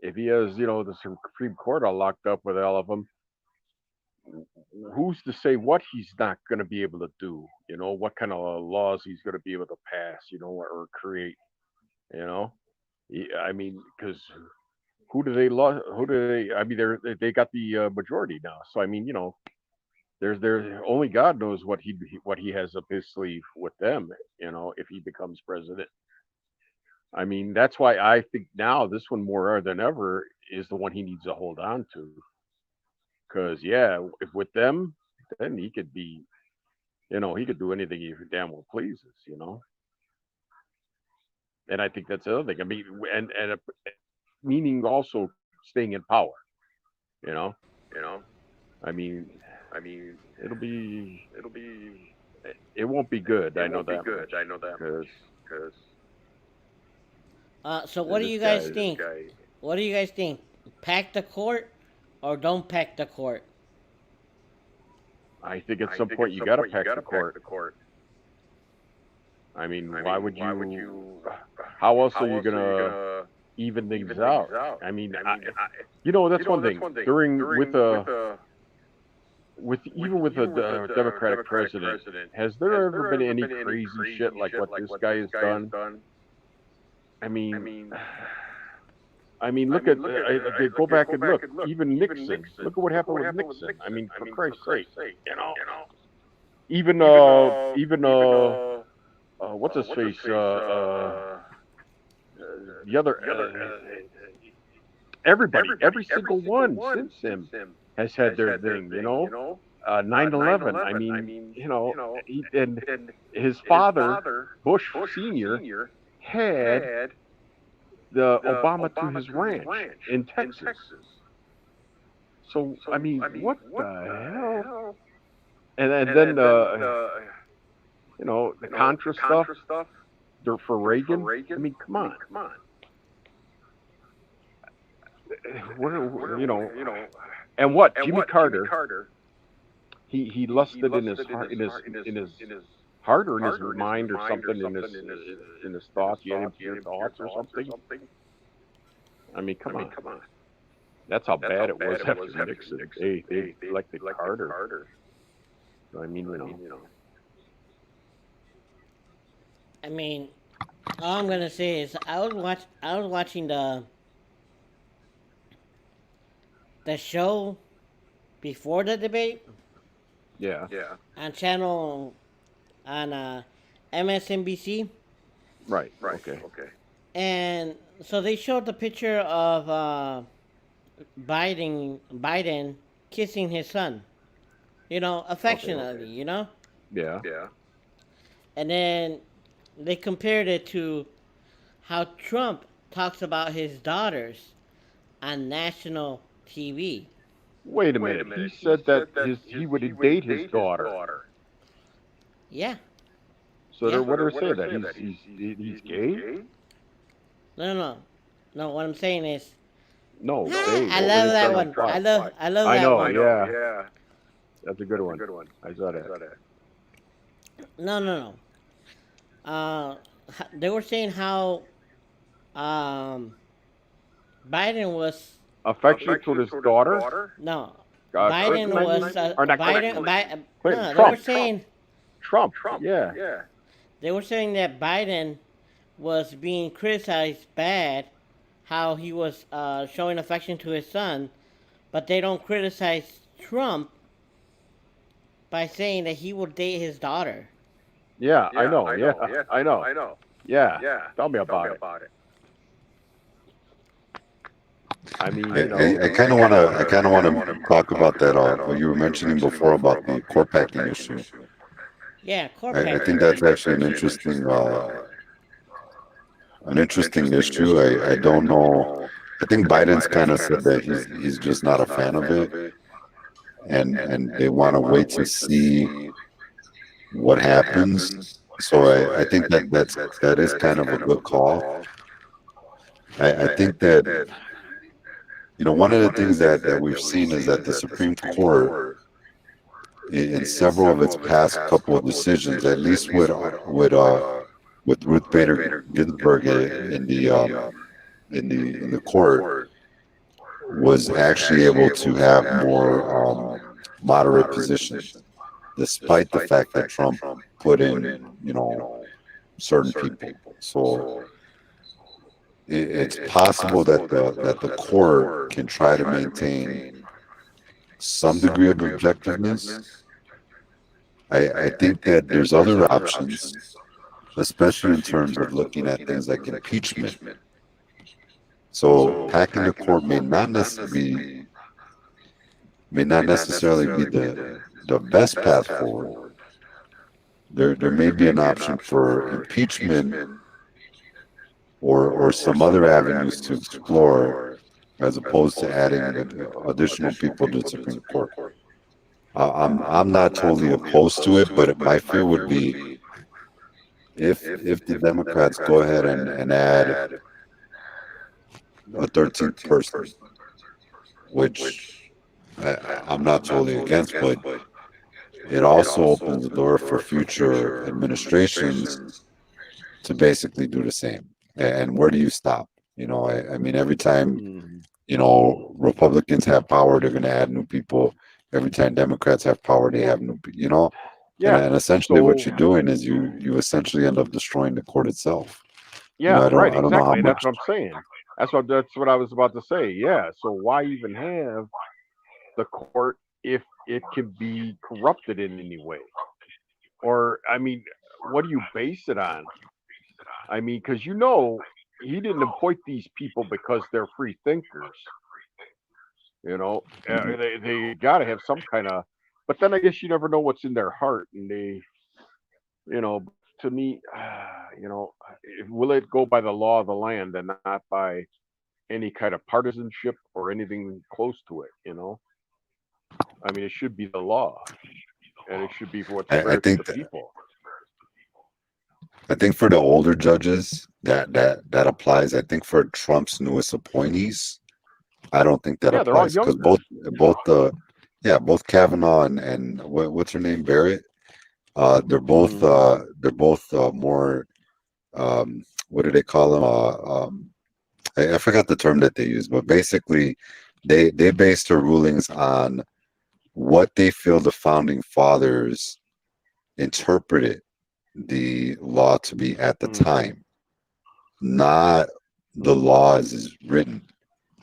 if he has, you know, the Supreme Court all locked up with all of them, who's to say what he's not going to be able to do? You know, what kind of laws he's going to be able to pass? You know, or create. You know, I mean, because who do they love? Who do they? I mean, they got the majority now. So I mean, you know, there's only God knows what he has up his sleeve with them. You know, if he becomes president. I mean, that's why I think now this one more than ever is the one he needs to hold on to. Because yeah, if with them, then he could be, you know, he could do anything he damn well pleases. You know, and I think that's the other thing. I mean, and meaning also staying in power. You know, I mean, it won't be good. I know that. Because So what do you guys think? What do you guys think? Pack the court or don't pack the court? I think at some point you got to pack the court. I mean, why would you? How else are you gonna even things out? I mean, you know, that's one thing. With a Democratic president, has there ever been any crazy shit like what this guy has done? I mean, look at go back and look. Even Nixon. Look at what happened with Nixon. I mean, for Christ's sake, you know. Even what's his face? The other everybody, every single one since him has had their thing. You know, 9/11. I mean, you know, and his father, Bush Senior, had the Obama to his ranch in Texas. So I mean, what the hell? And then you know, the Contra stuff for Reagan. I mean, come on. You know, and what Jimmy Carter he lusted in his heart, heart or in his mind or something in his thoughts. He had impure thoughts or something. I mean, come on. That's how bad it was after Nixon. They elected Carter. So, I mean, you know. I mean, all I'm gonna say is I was watching the show before the debate. Yeah. On channel on MSNBC. Right. Okay. And so they showed the picture of Biden kissing his son, affectionately, Yeah. And then they compared it to how Trump talks about his daughters on national TV. Wait a minute. He said that he would date his daughter. Yeah. So they're what are they saying that he's gay? No. What I'm saying is, no. I love that one. I love I that know, one. Yeah. That's a good one. I saw that. No. They were saying how Biden was affectionate toward his daughter. No, Biden was Biden. No, they were saying Trump. Yeah. They were saying that Biden was being criticized bad, how he was showing affection to his son, but they don't criticize Trump by saying that he will date his daughter. Yeah, I know. I know. Yeah. Tell me about it. I mean, I kind of want to talk about that. What you were mentioning before about the court packing issue. Yeah, court I packing. think that's actually an interesting issue. I don't know. I think Biden's kind of said that he's just not a fan of it, and they want to wait to see what happens. So I think that is kind of a good call. I think that one of the things that we've seen is that the Supreme Court, in several of its past couple of decisions, at least with Ruth Bader Ginsburg in the court, was actually able to have more moderate positions, despite the fact that Trump put in certain people. So it's possible that the court can try to maintain some degree of objectiveness. I think that there's other options, especially in terms of looking at things like impeachment. So packing the court may not necessarily be the best path forward. There may be an option for impeachment or some other avenues to explore, as opposed to adding additional people to the Supreme Court. I'm not totally opposed to it, but my fear would be if the Democrats go ahead and add a 13th person, which I'm not totally against, but it also opens the door for future administrations to basically do the same. And where do you stop? I mean, every time, Republicans have power, they're going to add new people. Every time Democrats have power, they have new people, Yeah. And essentially what you're doing is you essentially end up destroying the court itself. Yeah, I don't exactly. know how That's much. what I'm saying. That's what I was about to say. Yeah. So why even have the court if it can be corrupted in any way? Or, I mean, what do you base it on? I mean, because he didn't appoint these people because they're free thinkers. They got to have some kind of. But then I guess you never know what's in their heart, and they, to me, will it go by the law of the land and not by any kind of partisanship or anything close to it? I mean, it should be the law, and it should be for what's fair to the people. I think for the older judges that applies. I think for Trump's newest appointees, I don't think that applies, because both the Yeah, both Kavanaugh and what's her name, Barrett. They're both more what do they call them? I forgot the term that they use, but basically, they base their rulings on what they feel the founding fathers interpreted the law to be at the time, not the law as is written.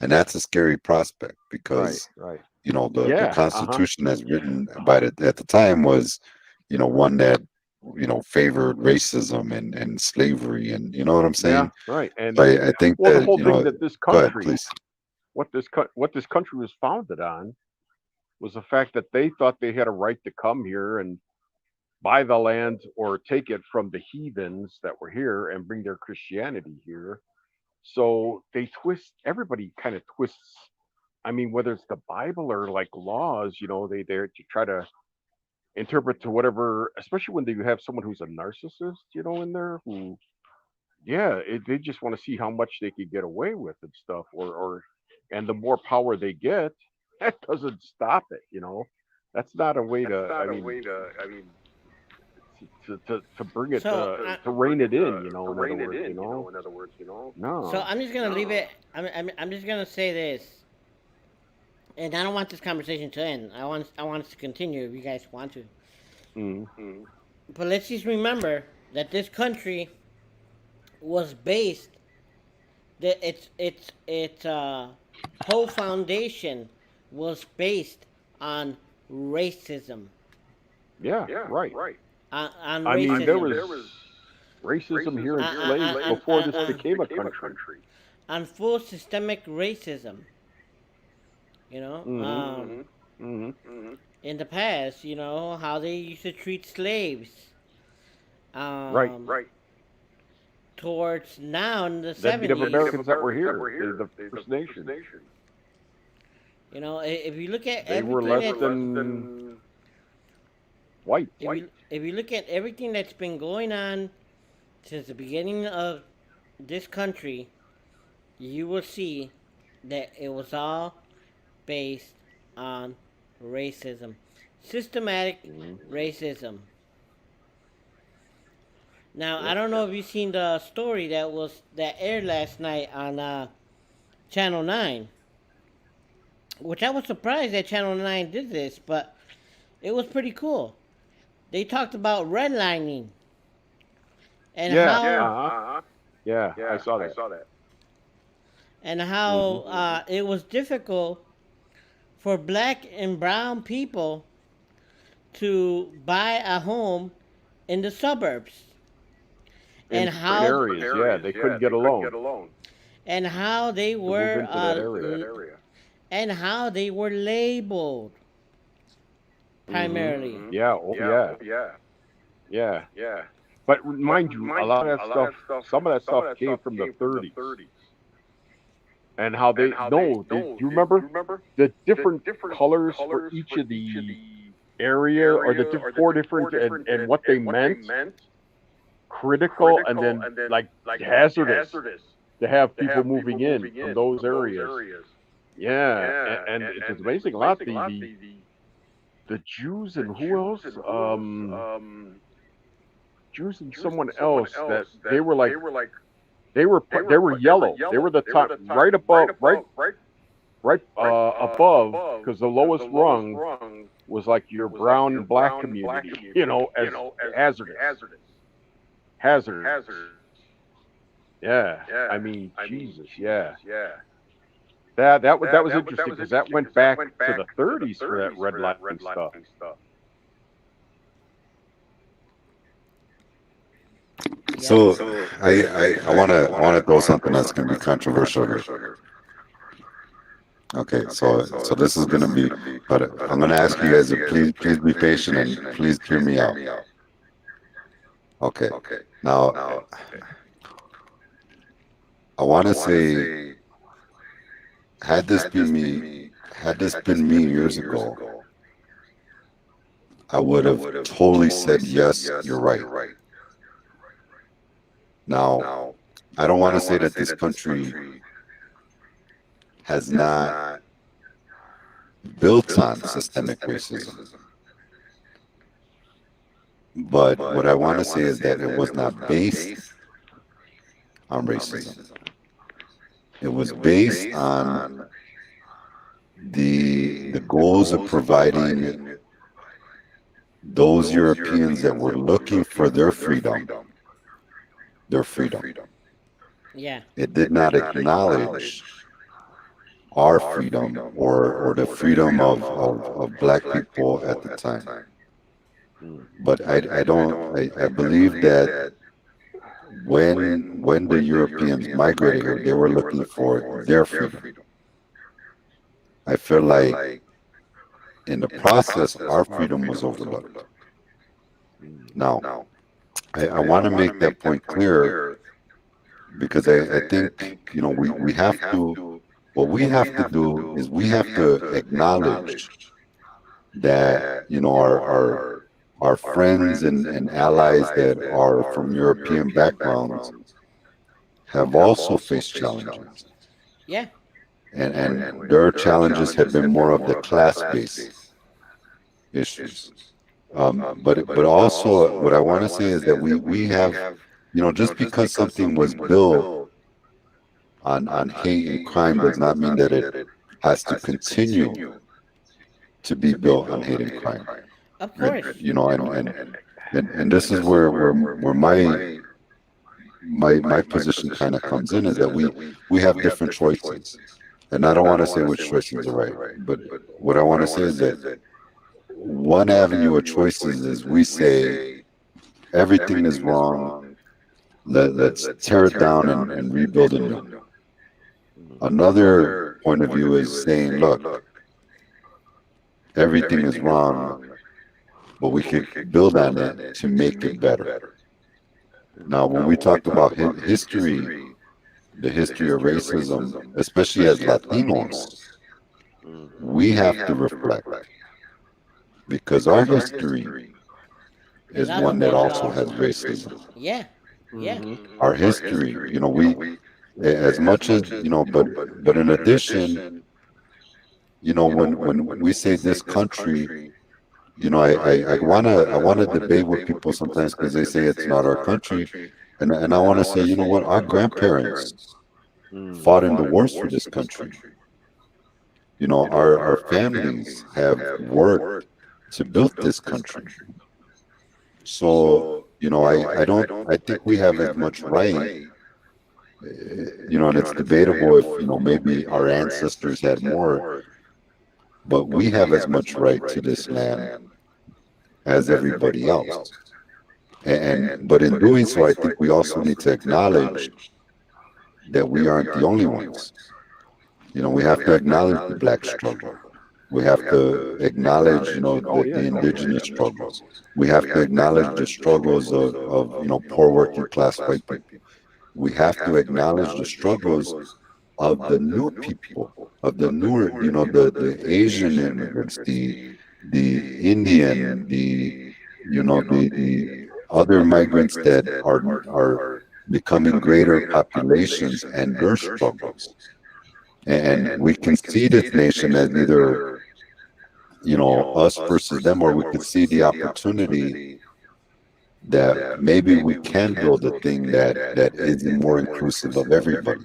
And that's a scary prospect because Right. the Constitution as written by at the time was, one that favored racism and slavery, and you know what I'm saying. Right. And So I think well, the that whole thing that this go ahead, country, please. what this country was founded on, was the fact that they thought they had a right to come here and buy the land or take it from the heathens that were here and bring their Christianity here. So they everybody kind of twists. I mean, whether it's the Bible or like laws, they to try to interpret to whatever, especially when you have someone who's a narcissist, in there who, yeah, they just want to see how much they could get away with and stuff, and the more power they get, that doesn't stop it. That's not a way to. I mean, to bring it to rein it in. In other words, no. So I'm just gonna leave it. I'm just gonna say this, and I don't want this conversation to end. I want us to continue if you guys want to. Mm-hmm. But let's just remember that this country was based. That its whole foundation was based on racism. Yeah, right. On I racism. mean, there was racism here in slavery before this became a country. On full systemic racism. In the past, how they used to treat slaves. Right. Towards now in the The 70s. Native Americans that were here, the First Nation. If you look at They everything were less than white. If you look at everything that's been going on since the beginning of this country, you will see that it was all based on racism, systematic racism. Now, I don't know if you've seen the story that aired last night on Channel 9, which I was surprised that Channel 9 did this, but it was pretty cool. They talked about redlining and how I saw that. And how it was difficult for black and brown people to buy a home in the suburbs. In areas, they couldn't get a loan. And how they were and how they were labeled primarily. Mm-hmm. Yeah. But mind you, a lot of that stuff, some of that stuff came from the 30s. And how do you remember the different colors for each of the area or the four different and what they meant? Critical and then like hazardous to have people moving in from those areas. Yeah, and it's amazing. A lot the Jews and who else? Jews and someone else that they were yellow. They were the top right above because the lowest rung was like your brown and black community, as hazardous. Yeah. I mean, Jesus, yeah. That was interesting because that went back to the 30s for that redlining stuff. So I want to throw something that's going to be controversial here. Okay, so this is going to be, but I'm going to ask you guys to please be patient and please hear me out. Okay. Now, I want to say, had this been me years ago, I would have totally said yes. You're right. Now, I don't want to say that this country has not built on systemic racism. But what I want to say is that it was not based on racism. It was based on the goals of providing those Europeans that were looking for their freedom. Yeah. It did not acknowledge our freedom or the freedom of black people at the time. But I believe that when the Europeans migrated here, they were looking for their freedom. I feel like in the process, our freedom was overlooked. Now, I want to make that point clear because I think, we have to, what we have to do is we have to acknowledge that, our friends and allies that are from European backgrounds have also faced challenges. Yeah. And their challenges have been more of the class-based issues. But also, what I want to say is that we have, just because something was built on hate and crime does not mean that it has to continue to be built on hate and crime. Of course. And this is where my position kind of comes in, is that we have different choices. And I don't want to say which choices are right, but what I want to say is that one avenue of choices is we say everything is wrong, let's tear it down and rebuild anew. Another point of view is saying, look, everything is wrong, but we could build on it to make it better. Now, when we talk about history, the history of racism, especially as Latinos, we have to reflect, because our history is one that also has racism. Yeah. Yeah. Our history, we, as much as, but in addition, when we say this country, I wanna debate with people sometimes because they say it's not our country, and I want to say, you know what, our grandparents fought in the wars for this country. Our families have worked to build this country. So, I think we have as much right, and it's debatable if, maybe our ancestors had more, but we have as much right to this land as everybody else. But in doing so, I think we also need to acknowledge that we aren't the only ones. We have to acknowledge the black struggle. We have to acknowledge, the indigenous struggles. We have to acknowledge the struggles of poor working class white people. We have to acknowledge the struggles of the new people, of the newer, the Asian immigrants, the Indian, the other migrants that are becoming greater populations, and their struggles. And we can see this nation as either, us versus them, or we could see the opportunity that maybe we can build a thing that is more inclusive of everybody.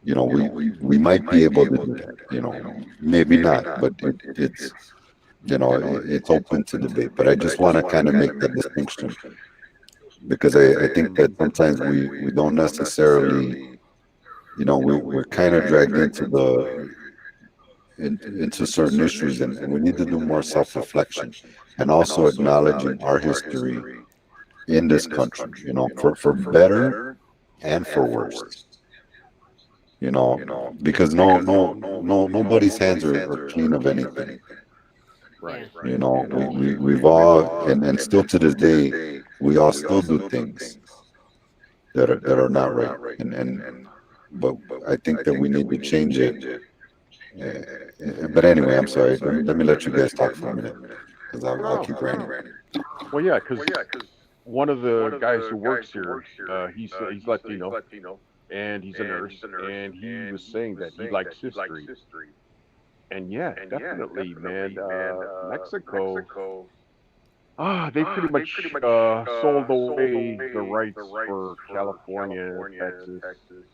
We might be able to do that, maybe not, but it's, it's open to debate. But I just want to kind of make that distinction, because I think that sometimes we don't necessarily, we're kind of dragged into certain issues, and we need to do more self-reflection, and also acknowledging our history in this country, for better and for worse. Because nobody's hands are clean of anything. Right. We've all, and still to this day, we all still do things that are not right. But I think that we need to change it. But anyway, I'm sorry. Let me let you guys talk for a minute, because I'll keep ranting. Well, yeah, because one of the guys who works here, he's Latino, and he's a nurse, and he was saying that he likes history, And yeah, definitely, man. Mexico. They pretty much sold away the rights for California and Texas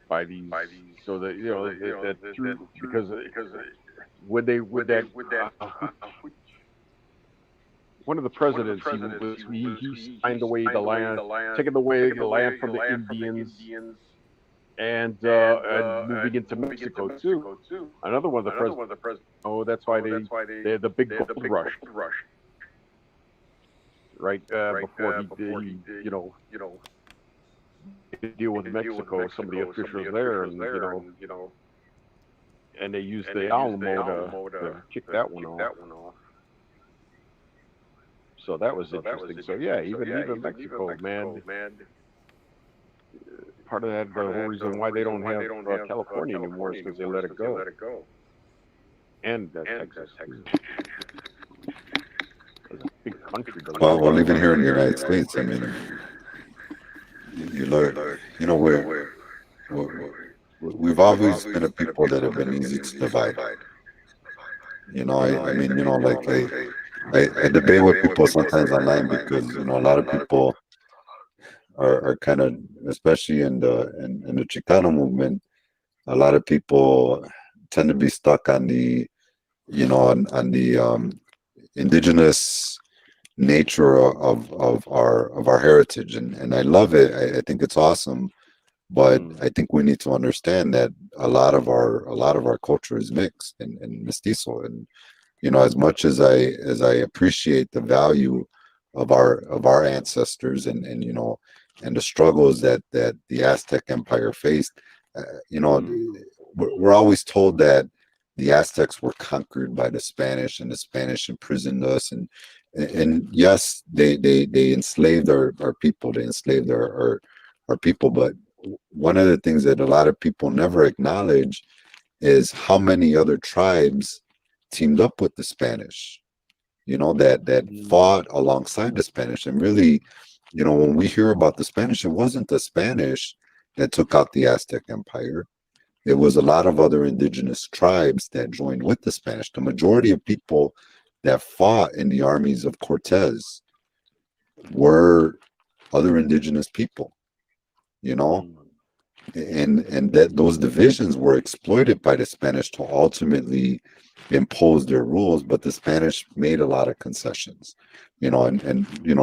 by these, so that that through because when they with that one of the presidents he signed away the land, taking away the land from the Indians and moving into Mexico too. Another one of the presidents. Oh, that's why they had the big gold rush, right? Before he deal with Mexico, some of the officials there, and and they used the Alamo to kick that one off. So that was interesting. So yeah, even Mexico, man. Part of that, the whole reason why they don't have California anymore is because they let it go. And Texas. It's a big country. Well, even here in the United States, I mean, you look, we've always been a people that have been easy to divide. I mean, like I debate with people sometimes online because a lot of people are kind of, especially in the Chicano movement, a lot of people tend to be stuck on the on the indigenous nature of our heritage, and I love it. I think it's awesome, but I think we need to understand that a lot of our culture is mixed and mestizo, and as much as I appreciate the value of our ancestors and and the struggles that the Aztec Empire faced, we're always told that the Aztecs were conquered by the Spanish and the Spanish imprisoned us, and yes, they enslaved our people, they enslaved our people, but one of the things that a lot of people never acknowledge is how many other tribes teamed up with the Spanish, that fought alongside the Spanish. And really, when we hear about the Spanish, it wasn't the Spanish that took out the Aztec Empire. It was a lot of other indigenous tribes that joined with the Spanish. The majority of people that fought in the armies of Cortez were other indigenous people, and that those divisions were exploited by the Spanish to ultimately impose their rules. But the Spanish made a lot of concessions, and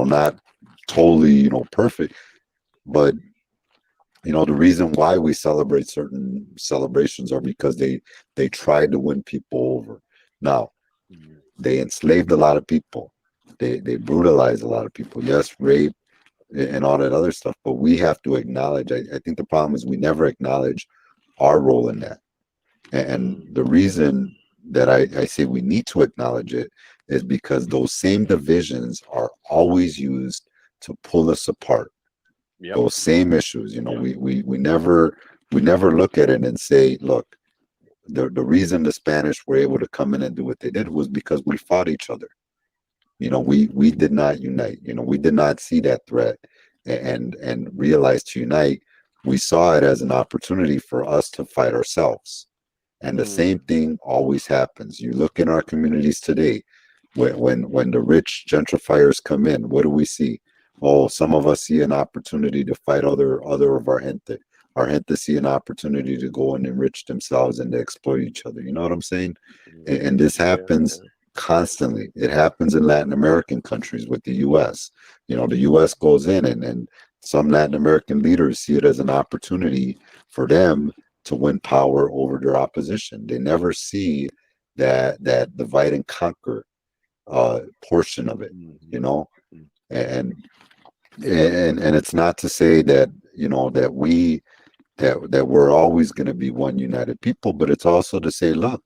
not totally perfect, but the reason why we celebrate certain celebrations are because they tried to win people over. Now, they enslaved a lot of people, they brutalized a lot of people, yes, rape and all that other stuff, but we have to acknowledge, I think the problem is we never acknowledge our role in that. And the reason that I say we need to acknowledge it is because those same divisions are always used to pull us apart. Yep. Those same issues, we never look at it and say, look, the reason the Spanish were able to come in and do what they did was because we fought each other. We did not unite. We did not see that threat and realize to unite. We saw it as an opportunity for us to fight ourselves. And the same thing always happens. You look in our communities today, when the rich gentrifiers come in, what do we see? Oh, some of us see an opportunity to fight other of our gente. Our gente see an opportunity to go and enrich themselves and to exploit each other. You know what I'm saying? And this happens constantly. It happens in Latin American countries with the U.S. The U.S. goes in, and some Latin American leaders see it as an opportunity for them to win power over their opposition. They never see that divide and conquer portion of it. And it's not to say that that we're always going to be one united people, but it's also to say, look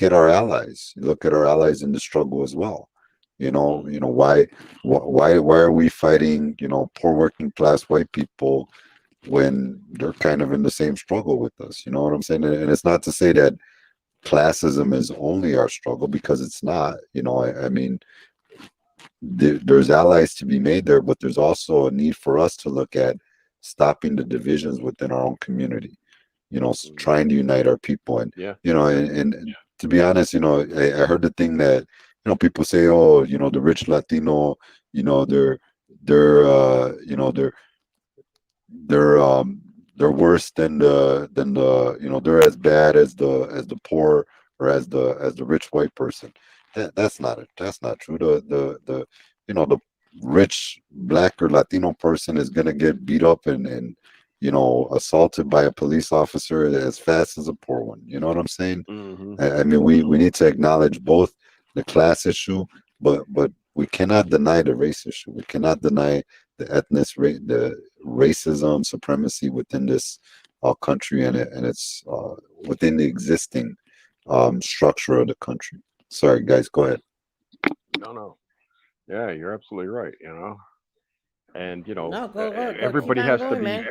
at our allies. Look at our allies in the struggle as well. Why are we fighting poor working class white people when they're kind of in the same struggle with us? You know what I'm saying? And it's not to say that classism is only our struggle, because it's not. I mean, there's allies to be made there, but there's also a need for us to look at stopping the divisions within our own community. trying to unite our people. And, Yeah. And to be honest, I heard the thing that, people say, oh, the rich Latino, they're they're they're worse than the they're as bad as the poor or as the rich white person. That's not it. That's not true. The rich black or Latino person is gonna get beat up and assaulted by a police officer as fast as a poor one. You know what I'm saying? Mm-hmm. I mean, we need to acknowledge both the class issue, but we cannot deny the race issue. We cannot deny the racism, supremacy within this country, and it's within the existing structure of the country. Sorry, guys, go ahead. No. Yeah, you're absolutely right. And No, go. everybody Keep on has to going, be man.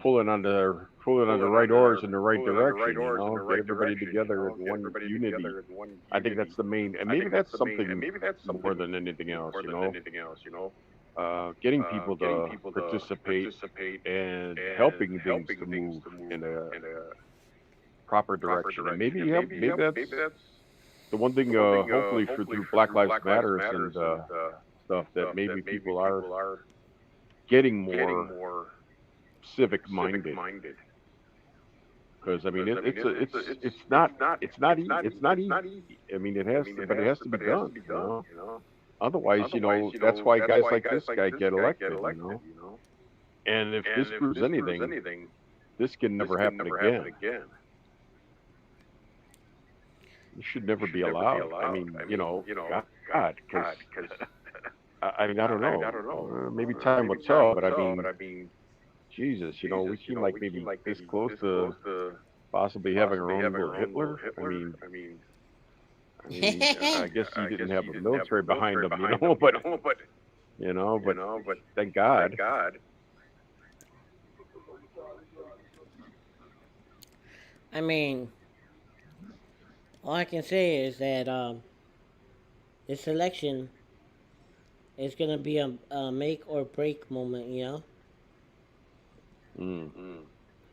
pulling on the right oars in the right direction. Get everybody together in one unity. I think that's the main, and maybe that's something more than anything else. Getting people to participate and helping things to move in a proper direction. And maybe that's the one thing. Hopefully, through Black Lives Matter and stuff, that maybe people are getting more civic minded. Because I mean, it's not easy. I mean, it has to be done. Otherwise, that's why guys like this guy get elected. And if this proves anything, this can never happen again. It should never be allowed. I mean, God, because I mean, I don't know. Maybe time will tell, but I mean, Jesus, we seem like maybe this close to possibly having our own little Hitler. I mean, I guess he didn't have a military behind him, but thank God. I mean, all I can say is that this election is gonna be a make or break moment, Mm.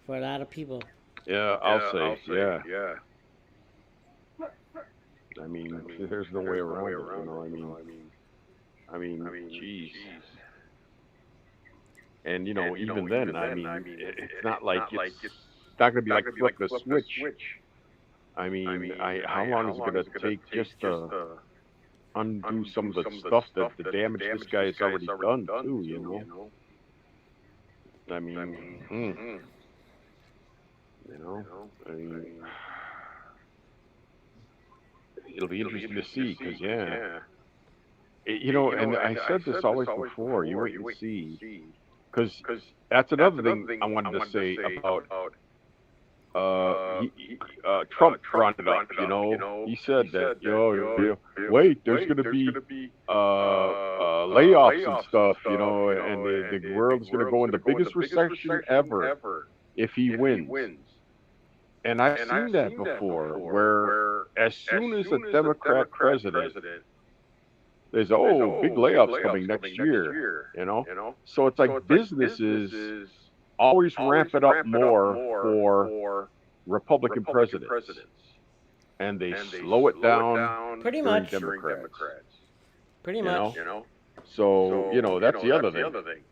for a lot of people. Yeah, I'll say, yeah. I mean, there's no way around it. I mean, jeez. And even then, I mean, it's not like it's not gonna be like flipping a switch. I mean, how long is it gonna take just to undo some of the stuff that the damage this guy has already done too? I mean, I mean, it'll be interesting to see because and I said this always before. You wait and see, because that's another thing I wanted to say about Trump brought it up. He said that wait, there's going to be layoffs and stuff. And the world's going to go in the biggest recession ever if he wins. And I've seen that before, where as soon as a Democrat president, there's big layoffs coming next year. So it's like businesses always ramp it up more for Republican presidents, and they slow it down Pretty during much. Democrats. Pretty much. So that's the other thing.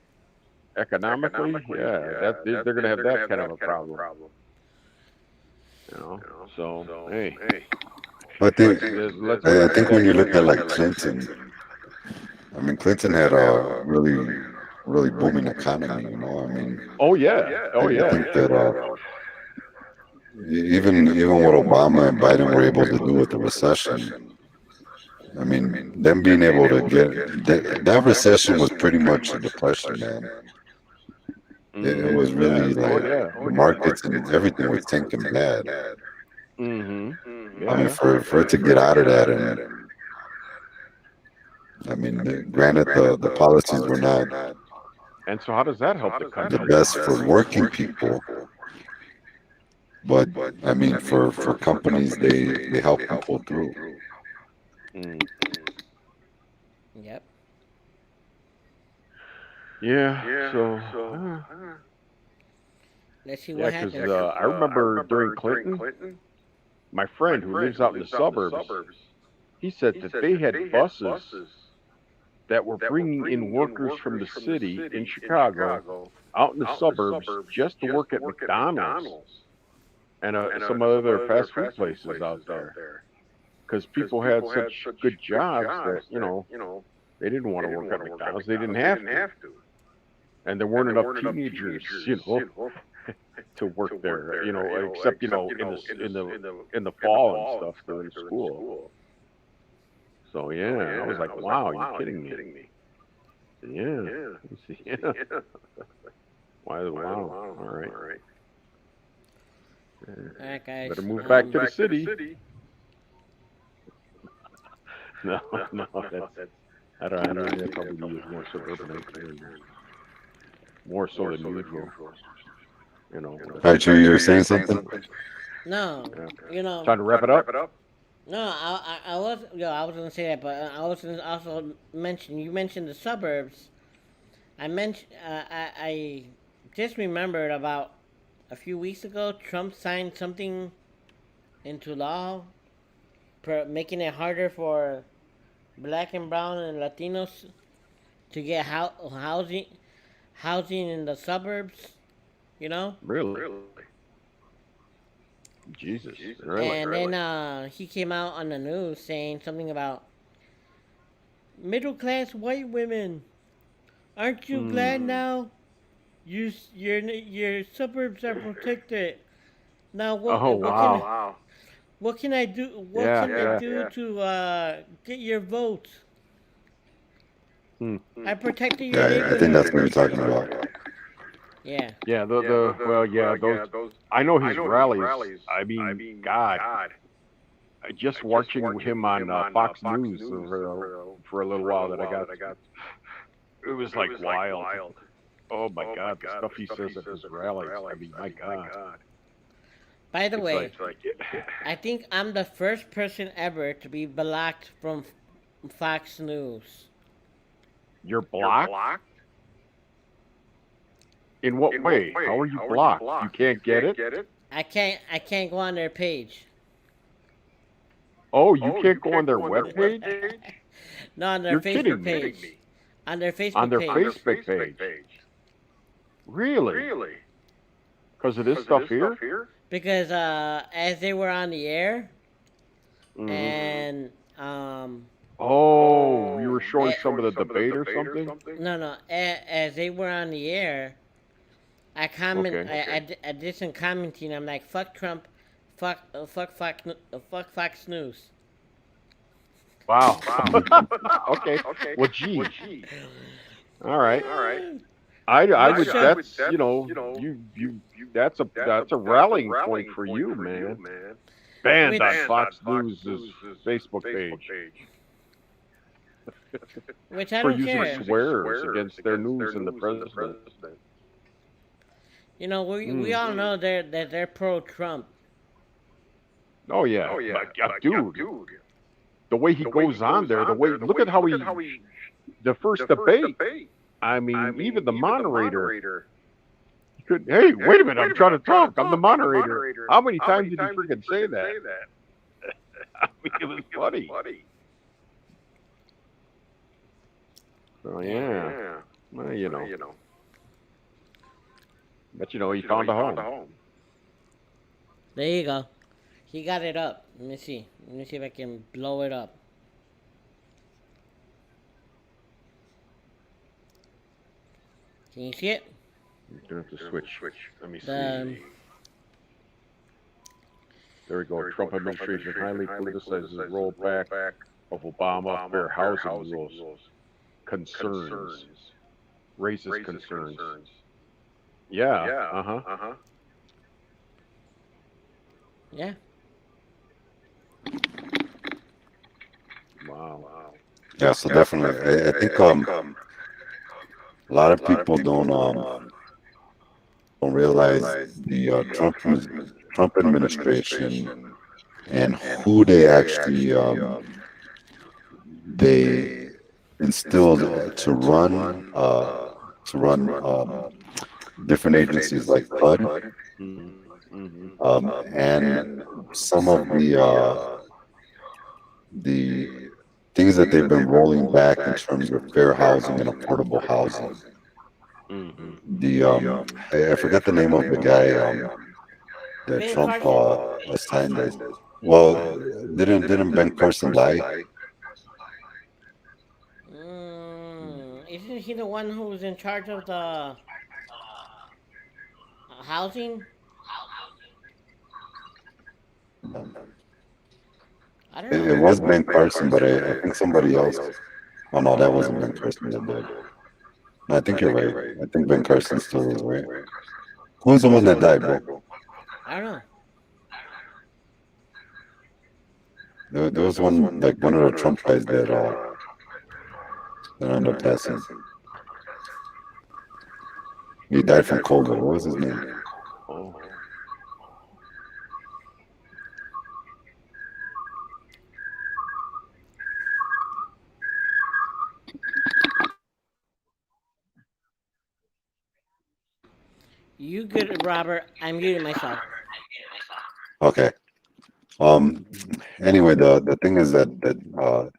Economically, they're going to have that kind of a problem. So hey. I think when you look at like Clinton, I mean, Clinton had a really booming economy. I mean, I think that even what Obama and Biden were able to do with the recession, I mean, them being able to get that recession was pretty much a depression, man. It was really like the markets and everything was tanking bad. Mm-hmm. I mean, for it to get out of that, and I mean, granted, the policies were not And so how does that help the country? the best for working people, but I mean, for companies, they help them pull through. Yep. Yeah. So Let's see Yeah, what because happens. I remember during Clinton, my friend who lives out in the suburbs, he said that they had buses that were bringing in workers from the city in Chicago out in the suburbs just to work at McDonald's and some other fast food places out there. Because people had such good jobs that, they didn't want to work at McDonald's. They didn't have to. And there weren't enough teenagers, to work there, except, in the fall and stuff during school. So, yeah, I was like, wow, you're kidding me. Yeah. Wow. All right. All right, guys. Better move back to the city. No, that's, I don't know, that probably is more suburban, more so than usual. Archie, you were saying something? No, Time to wrap it up? No, I was gonna say that, but I was gonna also mention. You mentioned the suburbs. I just remembered about a few weeks ago, Trump signed something into law, making it harder for Black and Brown and Latinos to get housing in the suburbs. Really? Jesus. Really? And then he came out on the news saying something about middle class white women. Aren't you glad now? Your suburbs are protected. Now what can I do? What can I do to get your vote? I protected your neighborhood. I think that's what you're talking about. Yeah. Yeah, those. I know his rallies. I mean, God. Just watching him on Fox News for a little while that I got. It was like wild. Oh my God, the stuff he says at his rallies. I mean, my God. By the way, I think I'm the first person ever to be blocked from Fox News. You're blocked? In what way? How are you blocked? You can't get it? I can't go on their page. Oh, you can't go on their webpage? No, on their You're Facebook kidding page. me. On their Facebook On their page. Facebook page. Really? Because of this stuff here? Because as they were on the air, Mhm. and Oh, you were showing some of the debate or something? no, as they were on the air, I I did some commenting. I'm like, fuck Trump, fuck Fox News. Wow. Okay. Well, gee. All right. I would. That's you. That's a rallying point for you, man. Banned on Fox News' Facebook page Which I for don't using care. swears against their news and the president. We all know that they're pro-Trump. Oh yeah, dude. The way he goes on there, look at how he, the first debate. I mean, even the moderator. Hey, wait a minute! I'm trying to talk. I'm the moderator. How many times did he freaking say that? I mean, it was funny. So yeah. Well, But he found a home. There you go. He got it up. Let me see if I can blow it up. Can you see it? You're gonna have to switch. Let me see. The, There we go. Trump administration highly criticizes rollback of Obama fair housing rules. Concerns. Racist concerns. Yeah. yeah. Wow. Yeah, so definitely, I think a lot of people don't realize the Trump administration and who they actually they instilled to run different agencies like HUD, Mm-hmm. and some of the things that they've been rolling back in terms of fair housing and affordable housing. Mm-hmm. The I forgot the name of the guy that Ben Trump Carson. assigned it. Well, didn't Ben Carson die? Isn't he the one who's in charge of the housing? I don't It know. was Ben Carson, but I think somebody else. Oh no, that wasn't Ben Carson that died. No, I think you're right. I think Ben Carson still is right. Who was the one that died, bro? I don't know. There was one like one of the Trump guys that ended up passing. He died from COVID. What was his name? Oh. You good, Robert? I'm muting myself. Okay. Anyway, the thing is that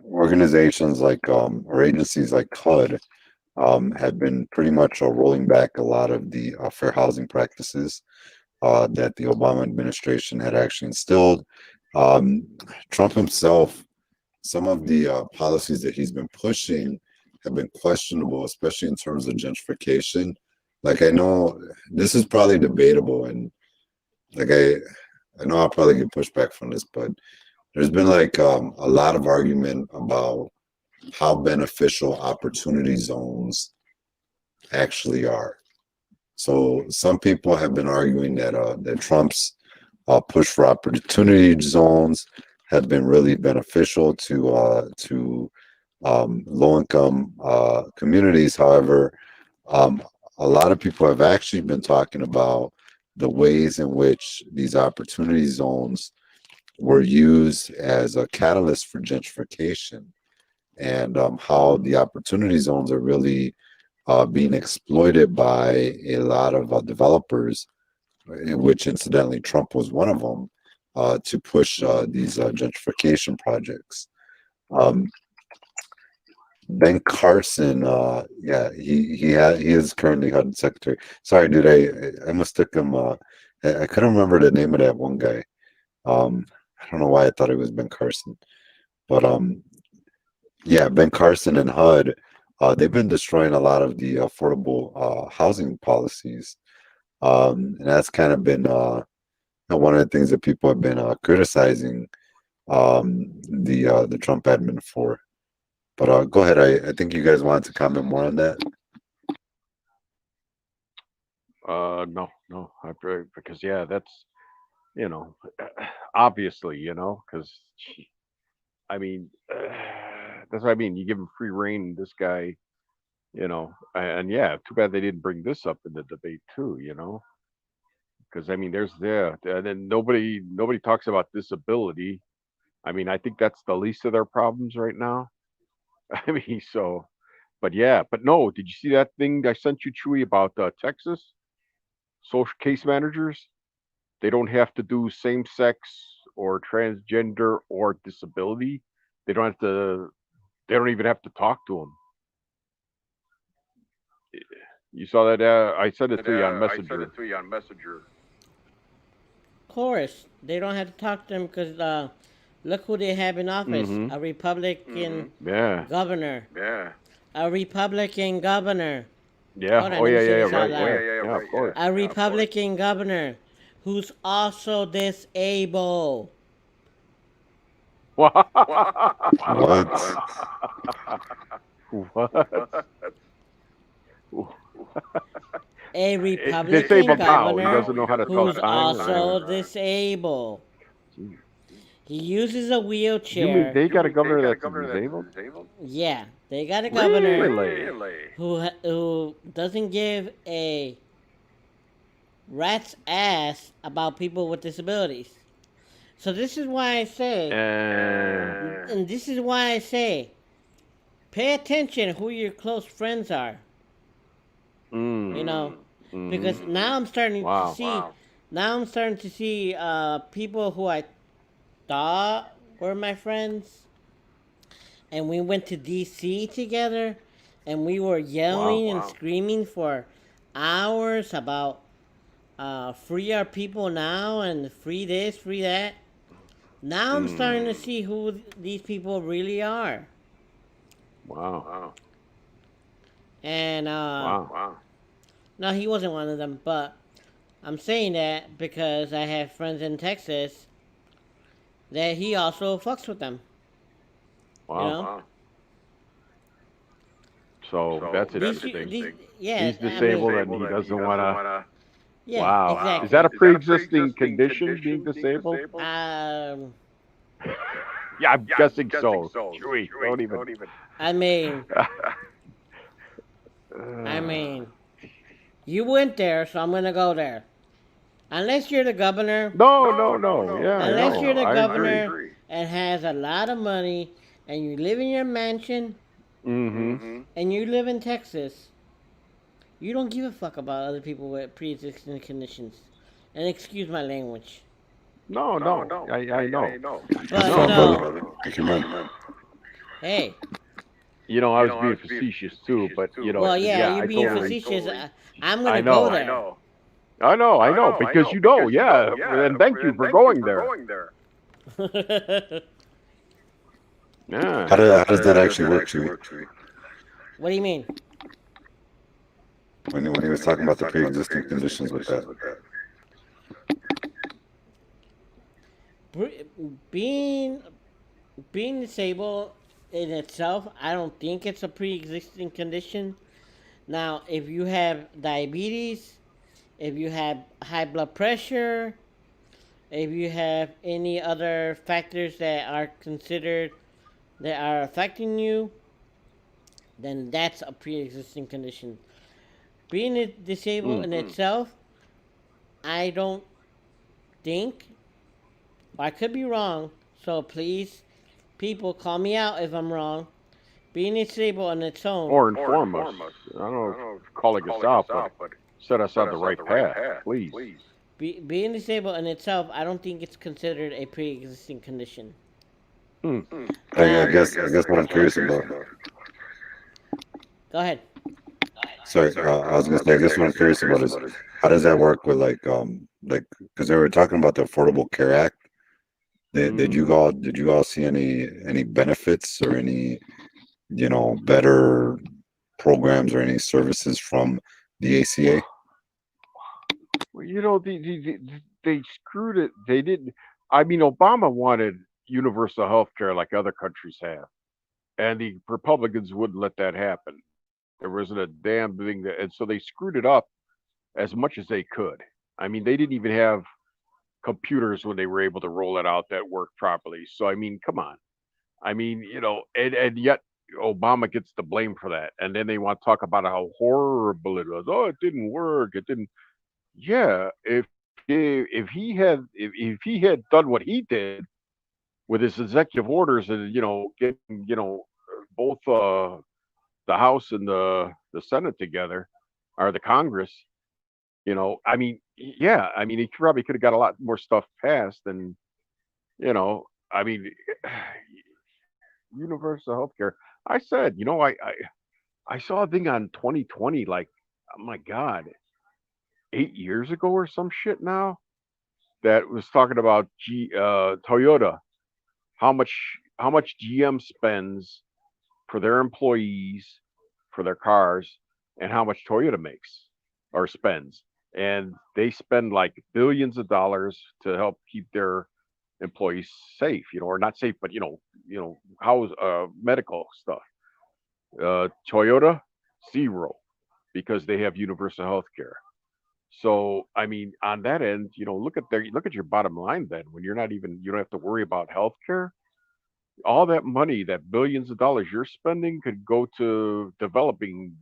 organizations like or agencies like HUD have been pretty much rolling back a lot of the fair housing practices that the Obama administration had actually instilled. Trump himself, some of the policies that he's been pushing have been questionable, especially in terms of gentrification. Like I know this is probably debatable, and like I know I'll probably get pushback from this, but there's been like a lot of argument about how beneficial opportunity zones actually are. So some people have been arguing that that Trump's push for opportunity zones have been really beneficial to low-income communities. However, a lot of people have actually been talking about the ways in which these opportunity zones were used as a catalyst for gentrification, and how the opportunity zones are really being exploited by a lot of developers, in which incidentally Trump was one of them, to push these gentrification projects. Um, Ben Carson, yeah, he is currently HUD secretary. Sorry, dude, I mistook him. I couldn't remember the name of that one guy. I don't know why I thought it was Ben Carson, but yeah, Ben Carson and HUD, they've been destroying a lot of the affordable housing policies, and that's kind of been one of the things that people have been criticizing the Trump admin for. But go ahead. I think you guys wanted to comment more on that. No, because yeah, that's obviously, because I mean, that's what I mean. You give him free reign, this guy, and yeah, too bad they didn't bring this up in the debate too, because I mean, and then nobody talks about disability. I mean, I think that's the least of their problems right now. I mean, but yeah, but no, did you see that thing I sent you, Chewy, about Texas social case managers? They don't have to do same sex or transgender or disability. They don't have to. They don't even have to talk to them. You saw that? I sent it to you on Messenger. Of course, they don't have to talk to them because look who they have in office: a Republican governor. Yeah. A Republican governor. Yeah. Hold on, Oh let me yeah, say yeah, this out right. loud. Yeah, of course. A Republican governor who's also disabled. What? A Republican Disabled how? He governor doesn't know how to tell who's time. also disabled. He uses a wheelchair. You mean they got a governor that's disabled? Yeah, they got a governor Really? who doesn't give a rat's ass about people with disabilities. So this is why I say, and this is why I say, pay attention who your close friends are. You know, because Mm-hmm. now I'm starting to Wow. see. Now I'm starting to see people who I thought were my friends, and we went to DC together, and we were Wow. yelling and screaming for hours about free our people now and free this, free that. Now I'm starting to Mm. see who these people really are, Wow. and Wow. no, he wasn't one of them, but I'm saying that because I have friends in Texas that he also fucks with them. You Wow. know, So that's these interesting. yeah, He's I mean, disabled and he doesn't want to. yeah, Wow. Is that exactly. a pre-existing condition, being disabled? Um, Yeah, I'm guessing so. Chewy, don't even. I mean, I Uh, mean, you went there, so I'm gonna go there. Unless you're the governor, no. Yeah, I unless you're know. the I agree. governor and has a lot of money, and you live in your mansion, Mm-hmm. and you live in Texas, you don't give a fuck about other people with pre-existing conditions. And excuse my language, No. I know. That's but fine, brother. Thank you, man. hey, I was being facetious too, but well, yeah, yeah, you're I being totally. facetious. I'm I gonna go know. there. I know, because yeah, and thank you for going there. Yeah. How does that actually work, Chewy? What do you mean? When he was talking about the pre-existing conditions with that. Being being disabled in itself, I don't think it's a pre-existing condition. Now, if you have diabetes, if you have high blood pressure, if you have any other factors that are considered that are affecting you, then that's a pre-existing condition. Being disabled Mm. in itself, I don't think, I could be wrong, so please, people, call me out if I'm wrong. Being disabled on its own, Or inform us. I don't know if calling us out, but set us on the right path, please. being disabled in itself, I don't think it's considered a pre-existing condition. Hmm. I guess what I'm curious about. Go ahead. Sorry, I was gonna say, I guess what I'm curious about is how does that work with like because they were talking about the Affordable Care Act. Did you all see any benefits or any better programs or any services from the ACA? Well, they screwed it. They didn't. I mean, Obama wanted universal health care like other countries have, and the Republicans wouldn't let that happen. There wasn't a damn thing that, and so they screwed it up as much as they could. I mean, they didn't even have computers when they were able to roll it out that worked properly. So I mean, come on. I mean, and yet Obama gets the blame for that, and then they want to talk about how horrible it was. Oh, it didn't work. It didn't. Yeah, if he had done what he did with his executive orders and getting both the House and the Senate together, or the Congress, I mean, yeah, I mean, he probably could have got a lot more stuff passed, and I mean, universal health care. I said, I saw a thing on 2020, like, oh my God, 8 years ago or some shit now, that was talking about Toyota, how much GM spends for their employees, for their cars, and how much Toyota makes or spends. And they spend like billions of dollars to help keep their employees safe, or not safe, but house medical stuff. Toyota, zero, because they have universal health care. So I mean, on that end, look at your bottom line then. When you don't have to worry about healthcare. All that money, that billions of dollars you're spending, could go to developing,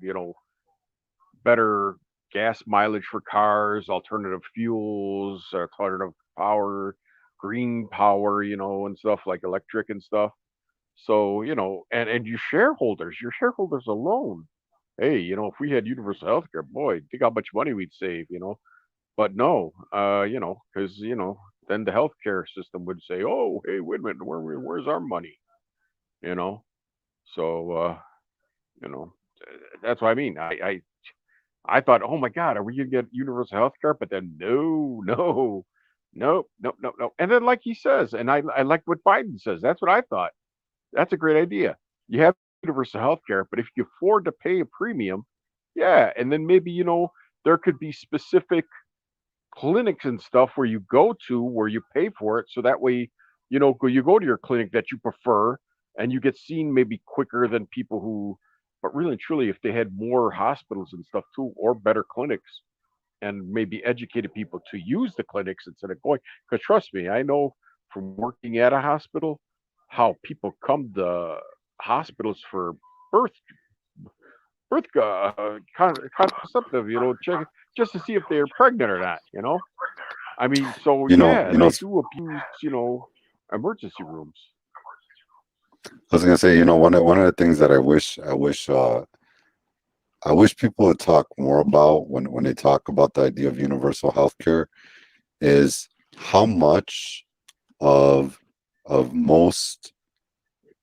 better gas mileage for cars, alternative fuels, alternative power, green power, and stuff like electric and stuff. So and your shareholders alone. hey, if we had universal health care, boy, think how much money we'd save. But no, because then the healthcare system would say, "Oh, hey, wait a minute, where's our money?" You know. So, you know, that's what I mean. I thought, oh my God, are we gonna get universal health care? But then no, no, no, no, no, no. And then, like he says, and I like what Biden says. That's what I thought. That's a great idea. You have universal health care, but if you afford to pay a premium, yeah, and then maybe there could be specific clinics and stuff where you go to where you pay for it, so that way you go to your clinic that you prefer, and you get seen maybe quicker than people who. But really and truly, if they had more hospitals and stuff too, or better clinics, and maybe educated people to use the clinics instead of going, because trust me, I know from working at a hospital how people come to hospitals for birth contraceptive, check just to see if they're pregnant or not. I mean, so You know, yeah, you know, they do abuse, emergency rooms. I was gonna say, one of the things that I wish people would talk more about when they talk about the idea of universal health care is how much of most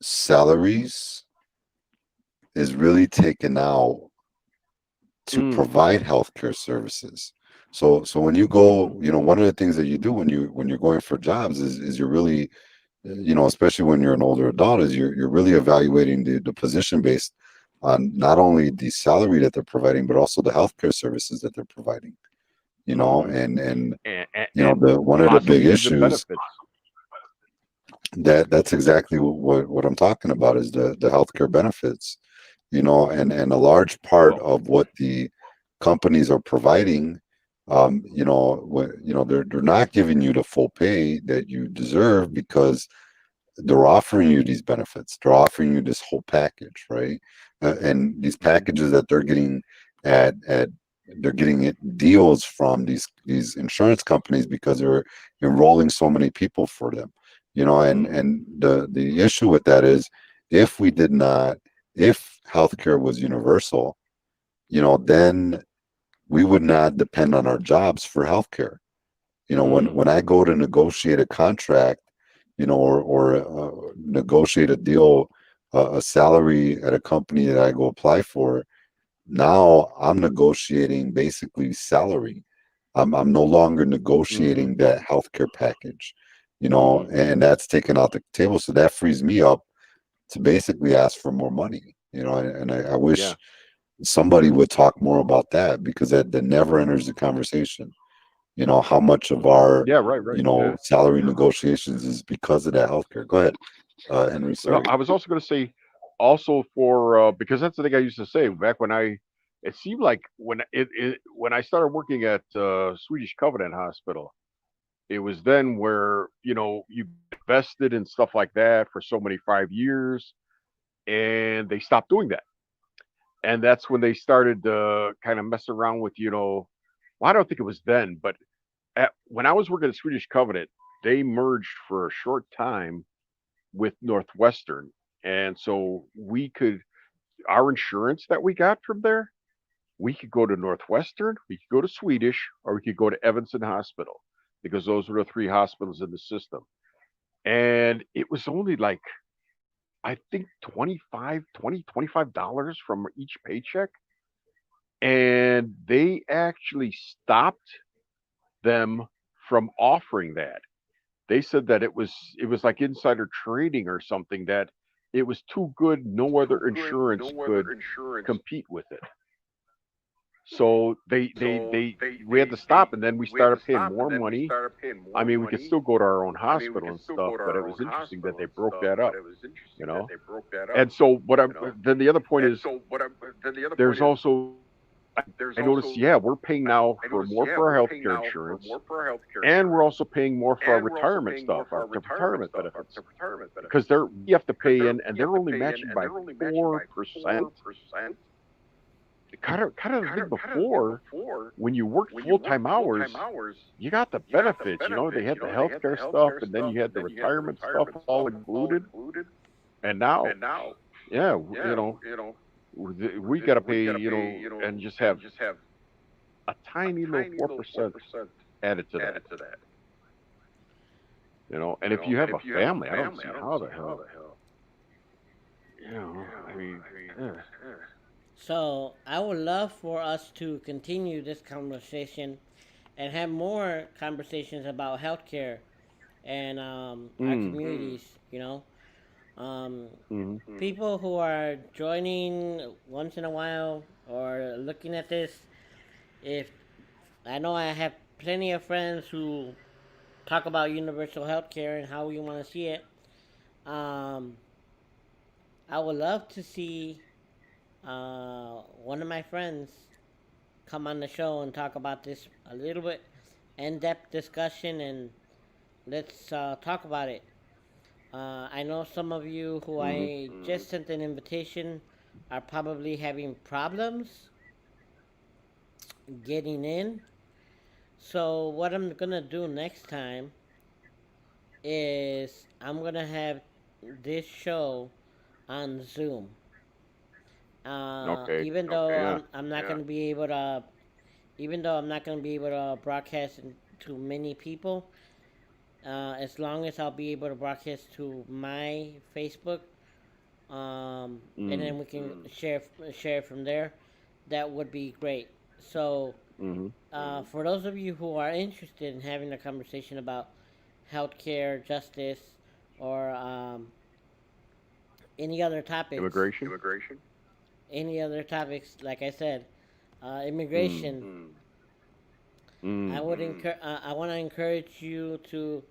salaries is really taken out to Mm, provide healthcare services. So when you go, one of the things that you do when you're going for jobs is you're really, especially when you're an older adult, is you're really evaluating the position based on not only the salary that they're providing, but also the healthcare services that they're providing. mm-hmm. And And the one of the big possibly even issues benefits. that's exactly what I'm talking about is the healthcare benefits. And a large part Well, of what the companies are providing, they're not giving you the full pay that you deserve because they're offering you these benefits. They're offering you this whole package, right? And these packages that they're getting at they're getting it deals from these insurance companies because they're enrolling so many people for them. And mm-hmm. and the issue with that is if we did not, if healthcare was universal, then we would not depend on our jobs for healthcare. Mm, When I go to negotiate a contract, or negotiate a deal, a salary at a company that I go apply for, now I'm negotiating basically salary. I'm no longer mm-hmm. negotiating that healthcare package, Mm, and that's taken out the table. So that frees me up to basically ask for more money, and I yeah, wish somebody would talk more about that because that never enters the conversation. How much of our, yeah, right, yeah. salary negotiations is because of that healthcare. Go ahead, Henry. No, Sorry. I was also going to say, also for because that's the thing I used to say back when I. It seemed like when I started working at Swedish Covenant Hospital, it was then where you invested in stuff like that for so many 5 years, and they stopped doing that, and that's when they started to kind of mess around with Well, I don't think it was then, but when I was working at Swedish Covenant, they merged for a short time with Northwestern, and so we could our insurance that we got from there, we could go to Northwestern, we could go to Swedish, or we could go to Evanston Hospital because those were the three hospitals in the system. And it was only like I think 25 dollars from each paycheck, and they actually stopped them from offering that. They said that it was like insider trading or something, that it was too good, no other insurance could compete with it. So they we had to stop, and then we started paying more money. I mean, we could still go to our own hospital and stuff, but it was interesting that they broke that up, you know. And so what I'm then the other point is there's also I noticed, yeah, we're paying now for more for our healthcare insurance, and we're also paying more for our retirement stuff, our retirement benefits, because we have to pay in, and they're only matching by 4%. Kind of the thing before, when you worked full time hours, you got the benefits. They had the healthcare stuff, and then you had the retirement stuff all included. And now, yeah, we got to pay, and just have a tiny little 4% added to that. And if you have a family, I don't see how the hell. I mean, So I would love for us to continue this conversation and have more conversations about healthcare and our communities. People who are joining once in a while or looking at this. If I know I have plenty of friends who talk about universal healthcare and how we want to see it. I would love to see one of my friends come on the show and talk about this a little bit in-depth discussion, and let's talk about it. I know some of you who I just sent an invitation are probably having problems getting in. So what I'm gonna do next time is I'm gonna have this show on Zoom. Even though I'm not gonna be able to, even though I'm not gonna be able to broadcast to many people, as long as I'll be able to broadcast to my Facebook, and then we can share from there. That would be great. So, for those of you who are interested in having a conversation about healthcare, justice, or any other topics, immigration. any other topics, like I said, immigration. I would I want to encourage you to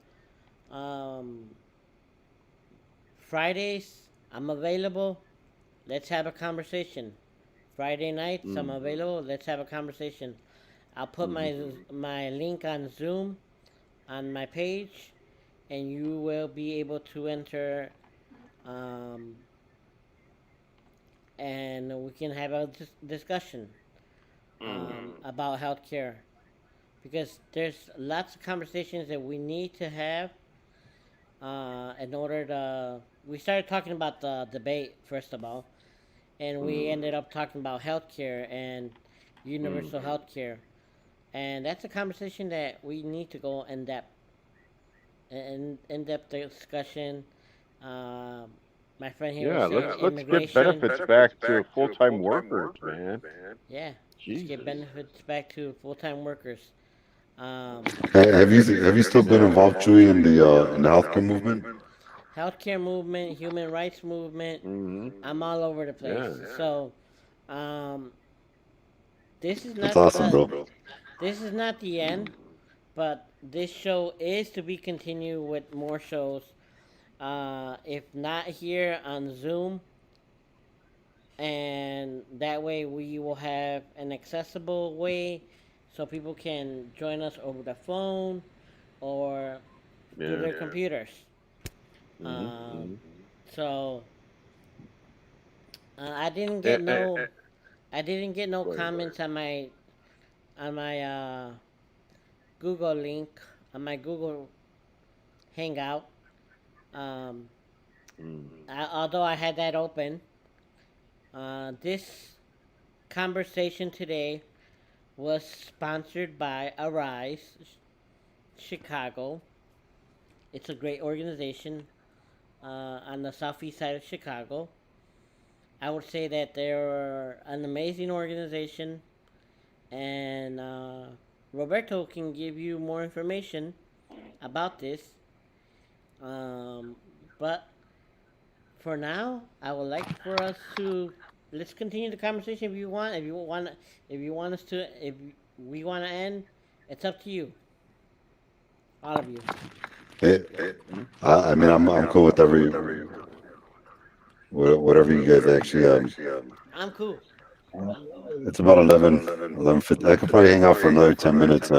Fridays. I'm available. Let's have a conversation. Friday nights, I'm available. Let's have a conversation. I'll put my link on Zoom on my page, and you will be able to enter, and we can have a discussion about healthcare, because there's lots of conversations that we need to have in order to. We started talking about the debate first of all, and we ended up talking about healthcare and universal healthcare, and that's a conversation that we need to go in depth. In-depth discussion. My friend here was saying let's get benefits back to full-time workers, man. Yeah, let's get benefits back to full-time workers. Have you still been involved, Chewy, in the healthcare movement? Healthcare movement, human rights movement. I'm all over the place. So, this is not That's awesome, bro. This is not the end, but this show is to be continued with more shows. If not here on Zoom, and that way we will have an accessible way so people can join us over the phone or through their computers. So I didn't get no comments on my Google link, on my Google Hangout. Although I had that open, this conversation today was sponsored by Arise Chicago. It's a great organization on the southeast side of Chicago. I would say that they're an amazing organization, and Roberto can give you more information about this. But for now, I would like for us to let's continue the conversation if we want us to. If we want to end, it's up to you, all of you. I mean, I'm cool with whatever you guys actually. I'm cool. It's about 11:50. I could probably hang out for another 10 minutes.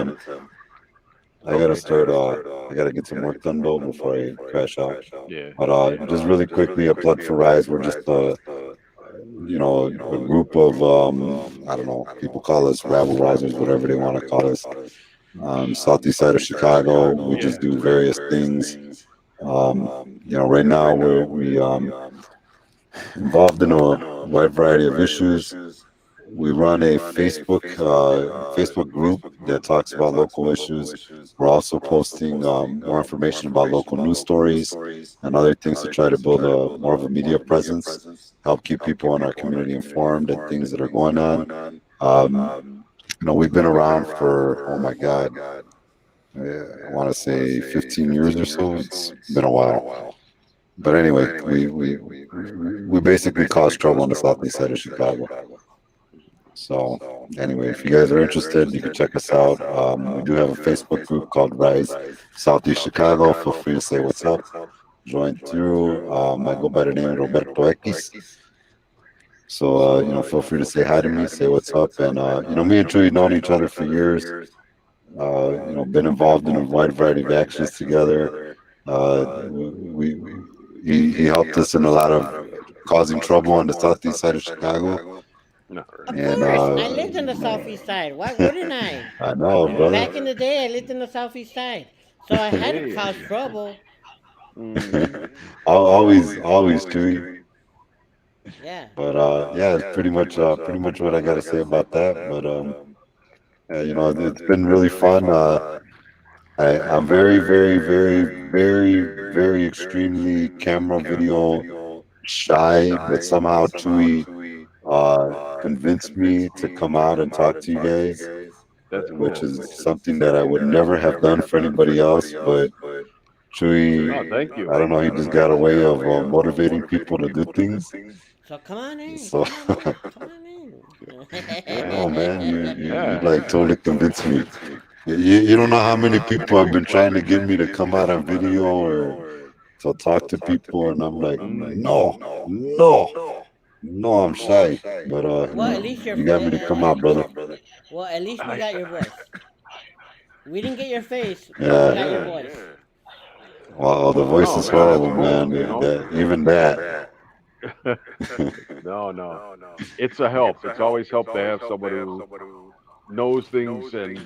I gotta start. I gotta get some work done though before I crash out. Yeah. But just really quickly, a plug for Rise. We're just a group of I don't know. People call us rabble risers, whatever they want to call us. Southeast side of Chicago. We just do various things. Right now involved in a wide variety of issues. We run a Facebook group that talks about local issues. We're also posting more information about local news stories and other things to try to build a more of a media presence, help keep people in our community informed and things that are going on. We've been around for, oh my God, I want to say 15 years or so. It's been a while. But anyway, we basically cause trouble on the southeast side of Chicago. So anyway, if you guys are interested, you can check us out. We do have a Facebook group called Rise Southeast Chicago. Feel free to say what's up. Join through. I go by the name Roberto X. So feel free to say hi to me, say what's up, and me and Chewy known each other for years. Been involved in a wide variety of actions together. He helped us in a lot of causing trouble on the southeast side of Chicago. No. Of And, course, I lived in the southeast side. Why wouldn't I? I know, brother. Back in the day, I lived in the southeast side, so I had to cause trouble. always, Chewy. Yeah. But yeah, it's pretty much what I got to say about that. But it's been really fun. I'm very, very, very, very, very extremely camera video shy, but somehow Chewy convinced me to come out and talk to you guys, which is something that I would never have done for anybody else. But Chewy, thank you. I don't know, he just got a way of motivating people to do things. So come on in. So, Come on in. oh man, you like totally convinced me. You don't know how many people have been trying to get me to come out on video or to talk to people, and I'm like, no, I'm shy. But Well, at least you got me to come out, brother. Well, at least we got your voice. We didn't get your face. But Yeah. we got your voice. Well, the voice is horrible, man. Even that. No. It's a help. It's always helped to have somebody who knows things and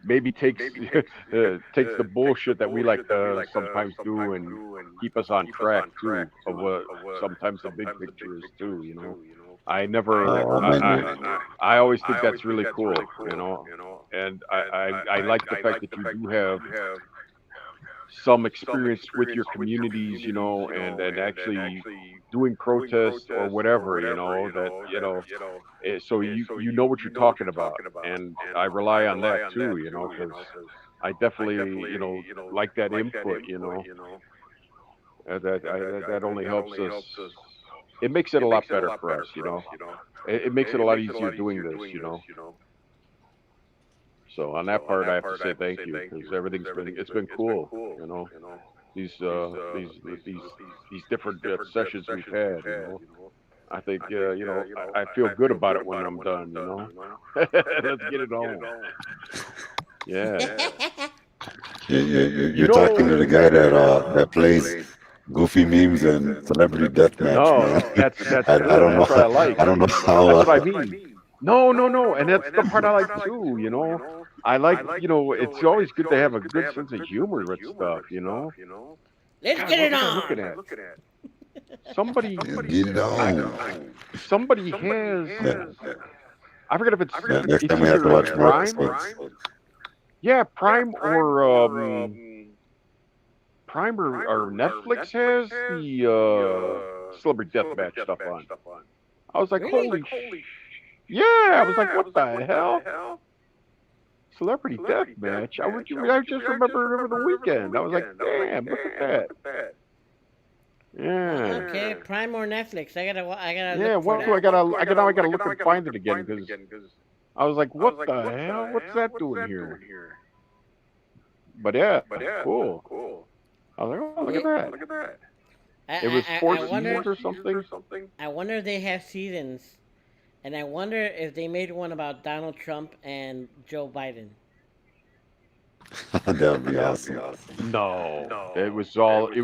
maybe takes the bullshit that we like to sometimes do and keep us on track too of what sometimes the big picture is too. I always think that's really cool, and I like the fact that you do have some experience with your communities, and actually doing protests or whatever, so you know what you're talking about, and I rely on that too, because I definitely, like that input, and that only helps us. It makes it a lot better for us, It makes it a lot easier doing this, So on that part, I have to say thank you because it's been cool, These different sessions we've had, I think I feel good about it when I'm done, Let's get it on. Yeah. You're talking to the guy that plays goofy memes and celebrity deathmatch. No, man. that's I don't know. what I like. I don't know how. That's what I mean. No, and that's the part I like too. I like, it's always good to have a good sense of humor with stuff. Let's get it on. Looking at somebody. Get it on. Somebody has. I forget if it's. Next time we have to watch more Prime. episodes. Yeah, Prime or Netflix has the Celebrity Deathmatch stuff on. I was like, holy yeah, I was like, what the hell? Celebrity Deathmatch? I just remember over the weekend. I was like, damn, look at that. Yeah. Okay, Prime or Netflix? I gotta. Yeah, look for I that. gotta look and find it again because I was like, what the hell? What's that doing here? But yeah, cool. I was like, oh, look at that. It was 4 seasons or something. I wonder if they have seasons, and I wonder if they made one about Donald Trump and Joe Biden. That would be awesome. No, it was from the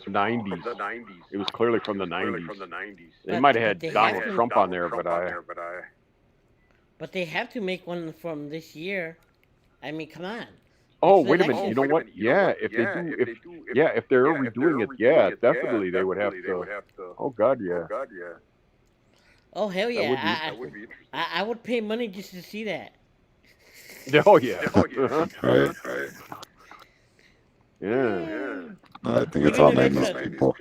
90s. It was clearly from the 90s. They might have had Donald Trump on there, but But they have to make one from this year. I mean, come on. Oh, It's an wait a minute. election. You know what? Yeah, if they're redoing it, yeah, definitely they would have to. Oh God, yeah. Oh hell That yeah! would be I interesting. I would pay money just to see that. Oh yeah. Right. Yeah. I think it's Even all if madness, it's a people.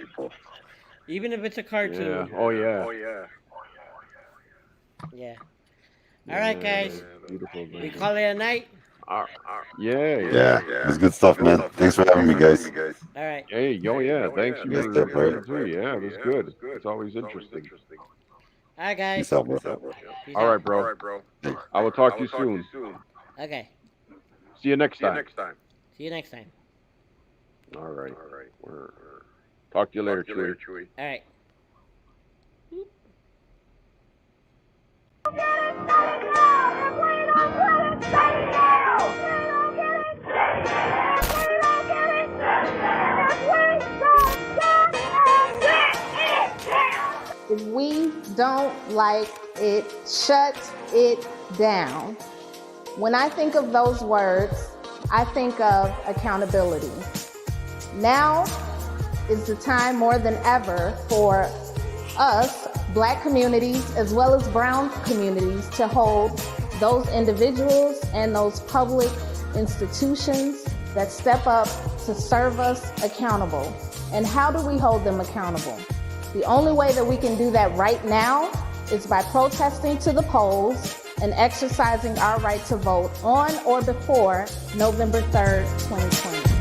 even if it's a Yeah. cartoon. Oh yeah. Yeah. All right, guys. Beautiful. We call it a night. Yeah. Yeah, it's good stuff, man. Thanks for having me, guys. All right. Hey, oh yeah. Thanks you Yes, for sir, bro. joining too. Yeah, it was good. It's always interesting. All right, guys. Peace out, bro. Peace All out. right, bro. I will talk to you soon. Okay. See you next time. See you next time. All right. Talk to you later, Chewy. All right. If we don't like it, shut it down. When I think of those words, I think of accountability. Now is the time more than ever for us, Black communities, as well as brown communities, to hold those individuals and those public institutions that step up to serve us accountable. And how do we hold them accountable? The only way that we can do that right now is by protesting to the polls and exercising our right to vote on or before November 3rd, 2020.